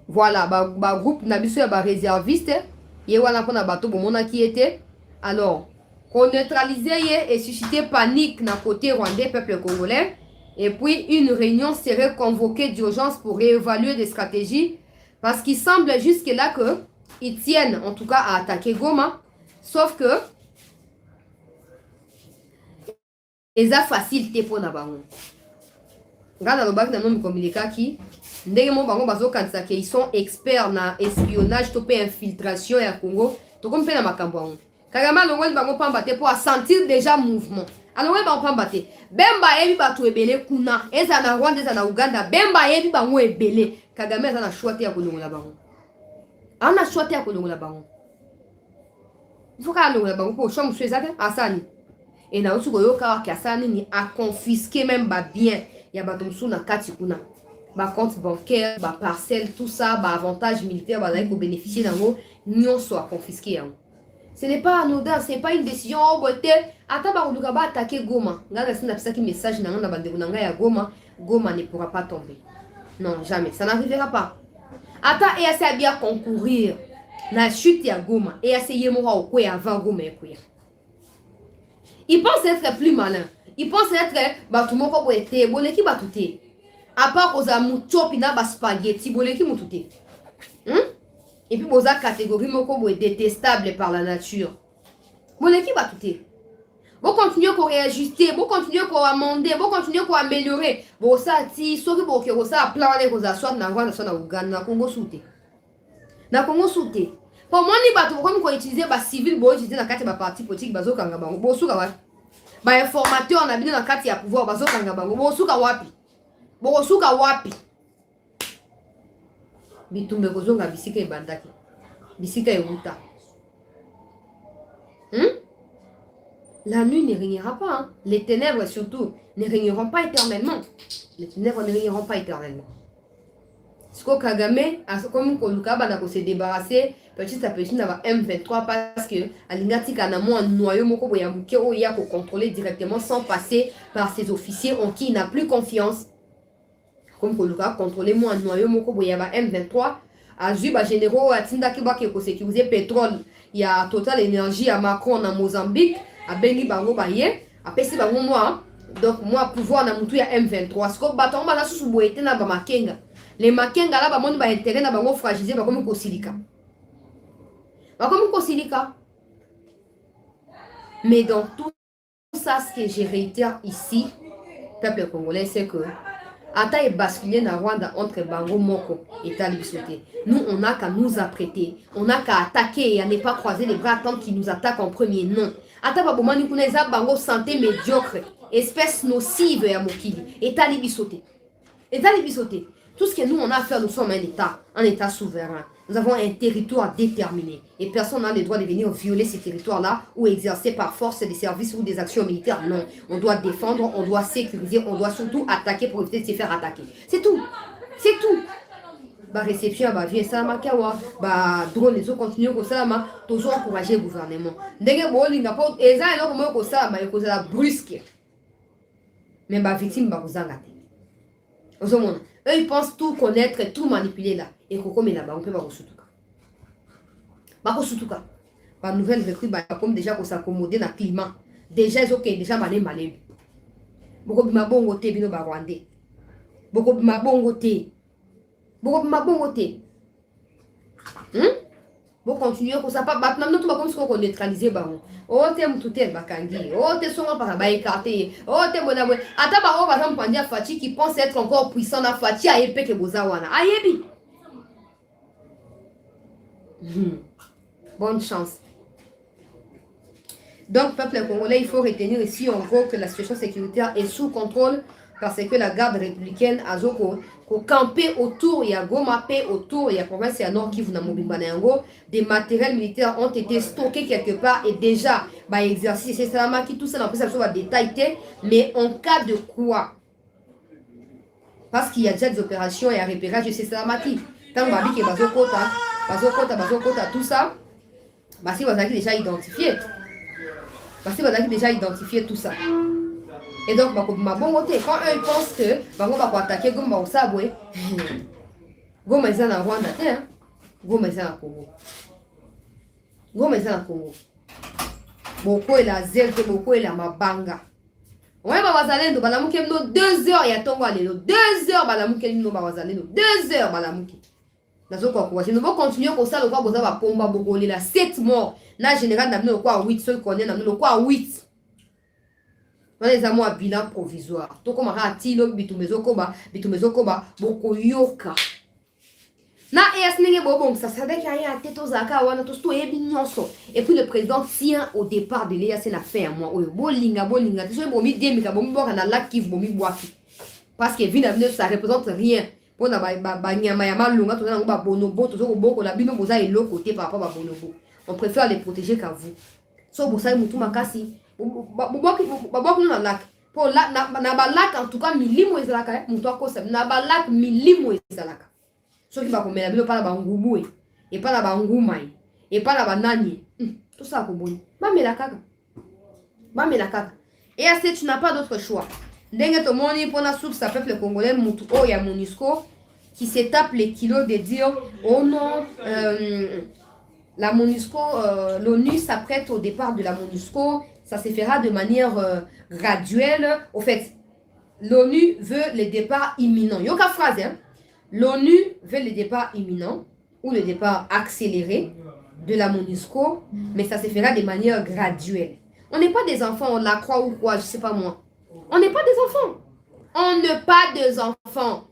voilà ba groupe na biso ya ba réserviste ye wana pona bato bomona ki était alors qu'on neutraliser et susciter panique dans le côté rwandais, peuple congolais. Et puis, une réunion serait convoquée d'urgence pour réévaluer des stratégies. Parce qu'il semble jusque-là qu'ils tiennent, en tout cas, à attaquer Goma. Sauf que, ils ont facilité pour Nabango. Regarde le bac dans le communiqué qui, ils sont experts dans l'espionnage, infiltration et Congo. Tout comme fait dans Makambouango. Kagama longwe bango pambate pour sentir déjà mouvement. Alors we bango pambate. Bemba ebi batu ebele kuna. Eza na Rwanda, eza na Uganda. Bemba ebi bango ebele. Kagame eza na choix te ya kolongola bango. Ana choix te ya kolongola bango. Il faut ka longola bango pour chambre swezate asani. Et na utu koyoka ki asani ni a confisquer même ba bien ya bato musu na kati kuna. Ba compte bancaire, ba parcelle, tout ça, ba avantage militaire ba za ko bénéficier nango nyonso a confisquer yango. Ce n'est pas anodin, ce n'est pas une décision au beauté. Attends, on va attaquer Goma. Regarde, c'est un message dans la bande de ya Goma. Goma ne pourra pas tomber. Non, jamais. Ça n'arrivera pas. Attends, et assez bien concourir. La chute à Goma. Et essayer mora au koué avant Goma et koué. Il pense être plus malin. Il pense être tout le monde peut être bon qui va tout. À part aux amours chopina bas spaghetti bon qui tout. Et puis aux catégories moko détestable par la nature. Bon qui va tout. Vous continuez à réajuster, vous continuez à amender, vous continuez à améliorer. Vous savez, ce que vous avez plané, vous avez soit dans Ouganda, dans Congo Souté. Dans Congo Souté. Pour moi, vous pouvez utiliser les civils, vous utiliser dans le parti politique, vous avez informateur, on a bien dans le de pouvoir, vous avez wapi. Bitumbe kozonga bisika ebandaki. Bisika euta. La nuit ne régnera pas. Hein. Les ténèbres surtout ne régneront pas éternellement. Les ténèbres ne régneront pas éternellement. Ce que Kagame, comme Kolukaba n'a se débarrasser petit à petit dans M23 parce que Alingati Kanamo un noyau moko boyamuke oya pour contrôler directement sans passer par ses officiers en qui il n'a plus confiance. Comme Kolukaba contrôler moi un noyau moko boyaba M23 à Juba généraux à Tindaki Baki pour sécuriser pétrole. Il y a Total Énergie à Macron en Mozambique. A Bengi Bango Baye, a Pessi Bango moi, donc moi pouvoir na mutu ya M23. Ce que baton ba na sous boete na ba makenga. Les makenga là ba moni ba intérêt na bango fragilisé ba comme kosilika. Ba comme kosilika. Mais dans tout ça ce que je réitère ici, peuple congolais, c'est que Ata est basculé dans Rwanda entre Bango Moko et Talibisoté. Nous, on n'a qu'à nous apprêter. On n'a qu'à attaquer et à ne pas croiser les bras tant qu'ils nous attaquent en premier. Non. Ata Babomani Kuneza Bango santé médiocre. Espèce nocive à Mokili. Et Talibisoté. Et Talibisoté. Tout ce que nous, on a à faire, nous sommes un État souverain. Nous avons un territoire déterminé. Et personne n'a le droit de venir violer ces territoires-là ou exercer par force des services ou des actions militaires. Non. On doit défendre, on doit sécuriser, on doit surtout attaquer pour éviter de se faire attaquer. C'est tout. C'est tout. Bah, réception, bah, viens, ça m'a kawa. Bah, drone, les autres continuent comme ça, ma. Toujours encourager le gouvernement. Dès que bon, il n'y a pas. Et ça, il y a un peu ça, mais il y a brusque. Mais bah, victime, bah, vous en gâtez. Eux, ils pensent tout connaître, tout manipuler là. Et Koko, mais là-bas, on peut pas Sutuka. Sutuka. Par nouvelle recrue, comme déjà pour s'accommoder dans le climat. Déjà, ils ont déjà malé. Beaucoup de ma bon côté, bino Rwandais. Beaucoup de ma bon côté. Beaucoup de ma bon côté. Bon, continuer comme ça. Maintenant, tout va comme ce qu'on neutralise. Oh, t'es tout tel bakangi. Oh, t'es son par écarté. Oh, t'es bon aboué. Attends, on va s'en prendre à Fati qui pense être encore puissant à Fati à épée que Bozawana. Aïebi. Bonne chance. Donc, peuple congolais, il faut retenir ici en gros que la situation sécuritaire est sous contrôle parce que la garde républicaine a campé autour, il y a Goma, autour, il y a province, il y a Nord Kivu, des matériels militaires ont été stockés quelque part et déjà, exercice, c'est ça, qui tout ça, après ça va détailler, mais en cas de quoi? Parce qu'il y a déjà des opérations et un repérage de ces Salamaki. Tant que Babi qui est Bazokota, tout ça, si vous avez déjà identifié. Parce que vous avez déjà identifié tout ça. Et donc, quand eux ils pensent que Goma va attaquer Goma au Saboué, Goma est en Rwanda, Goma est en Congo. Goma est en Congo. Beaucoup est la Zelte, beaucoup est la Mabanga. Ouais, Bazalendo, Balamuke, 2 heures, il y a Tongo Alelo. 2 heures, Balamuke, Bazalendo. 2 heures, Balamuke. Nous allons continuer comme ça, nous allons pomba bogolé là 7 morts. Là général n'a quoi 8 seul connaît n'a quoi 8. On les a moi bilan provisoire. To comme ra tilo bitumezo koba boko yoka. Na esnenge bobong ça savait qu'il y a teto zaka wana to sto ebi nyonso. Et puis le président tient au départ de l'EAC na fait un mois. Bolinga to so bomi demi ka bomi boka na lac Kivu bomi boaki. Parce que vina ça représente rien. On a on préfère les protéger qu'à vous. So vous savez mutu makasi. Babok na lac. Pour la na balak en tout cas milimo ezalaka mutu akosa na balak milimo ezalaka. So qui va komela bino pas la bangubu et pas la bangumai et pas la banani. Tout ça ko boni. Ba melaka. Et à ce tu n'as pas d'autre choix. Ndenge to moni pour la soupe, ça peuple congolais, Moutou, oh, il y a MONUSCO qui se tape les kilos de dire, oh non, la MONUSCO, l'ONU s'apprête au départ de la MONUSCO, ça se fera de manière graduelle. Au fait, l'ONU veut le départ imminent. Il y a aucune phrase, hein. L'ONU veut le départ imminent ou le départ accéléré de la MONUSCO, mais ça se fera de manière graduelle. On n'est pas des enfants, on la croit ou quoi, je sais pas moi. On n'est pas des enfants. On n'est pas des enfants.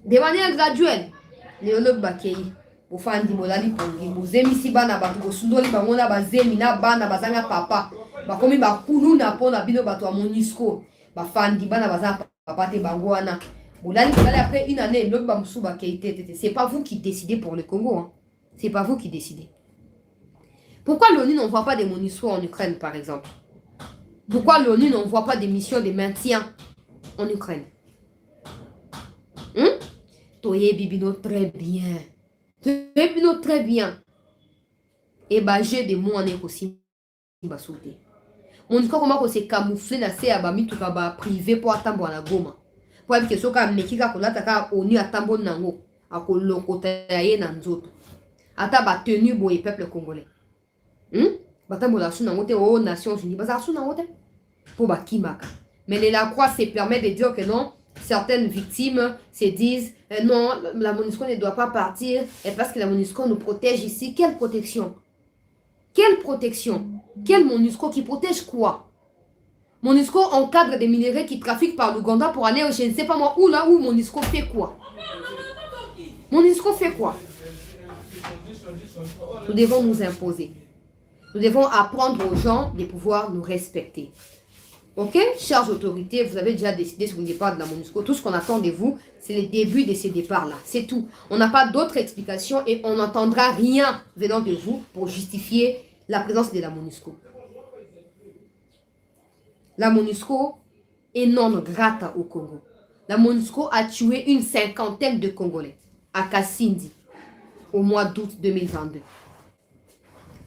De manière graduelle. Léolo Bakei. Bofandi molali pongi. Bozemi si bana batu. Bosundoli bangona bazemi na bana bazanga papa. Bakomi bakulu na pona bino batu a MONUSCO. Bafandi bana bazanga papa te bangwana. Bolali après une année, l'autre bamsou bakei tete. C'est pas vous qui décidez pour le Congo. Hein. C'est pas vous qui décidez. Pourquoi l'ONU n'envoie pas des MONUSCO en Ukraine, par exemple? Pourquoi l'ONU n'envoie pas des missions de maintien en Ukraine? Toye Bibino très bien. Toye Bibino très bien. Et bah j'ai des mots en écossais. Basouté. MONUSCO comment se camoufler na se abami tout ba privé pour attendre la goma. Pour que soka mekika kolata ka ONU atambo nango akolokota ye na nzoto. Ata ba tenu boye peuple congolais. Batambo la sous nango te aux Nations Unies. Baza sous nango te. Pour bakimaka. Mais les Lacroix se permet de dire que non, certaines victimes se disent non, la MONUSCO ne doit pas partir et parce que la MONUSCO nous protège ici. Quelle protection? Quelle protection? Quel MONUSCO qui protège quoi? MONUSCO encadre des minéraux qui trafiquent par l'Ouganda pour aller, je ne sais pas moi, où là où MONUSCO fait quoi? MONUSCO fait quoi? Nous devons nous imposer. Nous devons apprendre aux gens de pouvoir nous respecter. Ok, chères autorités, vous avez déjà décidé sur le départ de la MONUSCO. Tout ce qu'on attend de vous, c'est le début de ces départs-là. C'est tout. On n'a pas d'autres explications et on n'entendra rien venant de vous pour justifier la présence de la MONUSCO. La MONUSCO est non grata au Congo. La MONUSCO a tué une 50aine de Congolais à Kassindi au mois d'août 2022.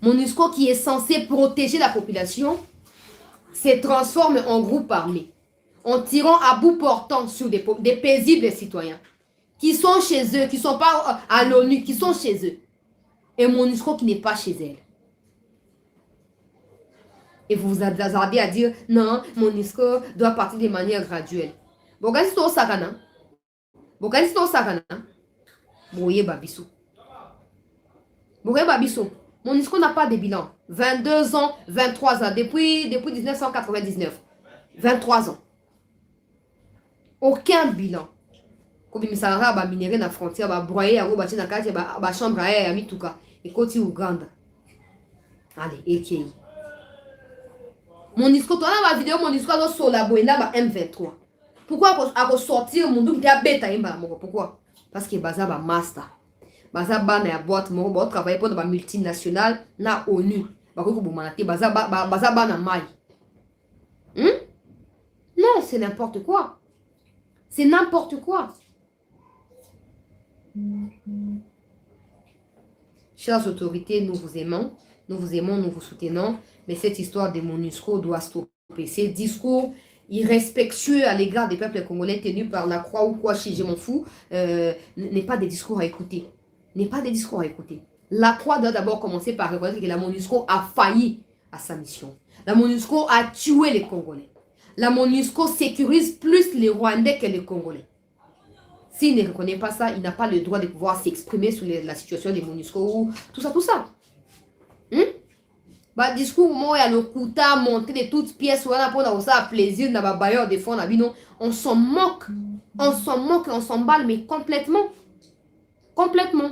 MONUSCO qui est censé protéger la population se transforme en groupe armé, en tirant à bout portant sur des paisibles citoyens qui sont chez eux, qui ne sont pas à l'ONU, qui sont chez eux. Et MONUSCO qui n'est pas chez elle. Et vous vous hasardez à dire, non, MONUSCO doit partir de manière graduelle. Bogasi to sakana. Bogasi to sakana. Boye babiso. Boye babiso. MONUSCO n'a pas de bilan. 22 ans, 23 ans. Depuis 1999. 23 ans. Aucun bilan. Comme il s'arrête à minérer dans la frontière, à broyer, à rebâtir dans la carte, à chambre à air, à Mituka. Et côté Ouganda. Allez, EKI. MONUSCO, tu as la vidéo MONUSCO a sur la boïna M23. Pourquoi à sortir mon doute de bêta? Pourquoi? Parce que Baza ba master. Baza ba na boîte mo ba travailler pour ba multinationale na ONU. Ba ko bomanaté baza ba na mai. Non, c'est n'importe quoi. C'est n'importe quoi. Chères autorités, nous vous aimons, nous vous soutenons, mais cette histoire de MONUSCO doit stopper. Ces discours irrespectueux à l'égard des peuples congolais tenus par la croix ou quoi, si je m'en fous, n'est pas des discours à écouter. N'est pas des discours à écouter. La croix doit d'abord commencer par reconnaître que la MONUSCO a failli à sa mission. La MONUSCO a tué les Congolais. La MONUSCO sécurise plus les Rwandais que les Congolais. S'il ne reconnaît pas ça, il n'a pas le droit de pouvoir s'exprimer sur la situation des MONUSCO ou tout ça, tout ça. Bah, discours, moi, il y a le couta monté de toutes pièces, voilà, pour avoir ça plaisir, n'a pas bailleur des fonds, on s'en moque. On s'en moque et on s'emballe, mais complètement. Complètement.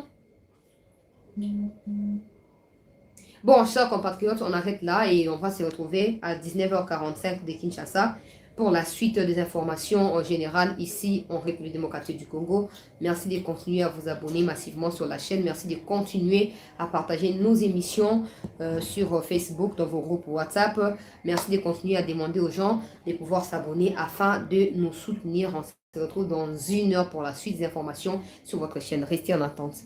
Bon, chers compatriotes, on arrête là et on va se retrouver à 19h45 de Kinshasa pour la suite des informations en général ici en République démocratique du Congo. Merci de continuer à vous abonner massivement sur la chaîne. Merci de continuer à partager nos émissions sur Facebook, dans vos groupes WhatsApp. Merci de continuer à demander aux gens de pouvoir s'abonner afin de nous soutenir. On se retrouve dans 1 heure pour la suite des informations sur votre chaîne. Restez en attente.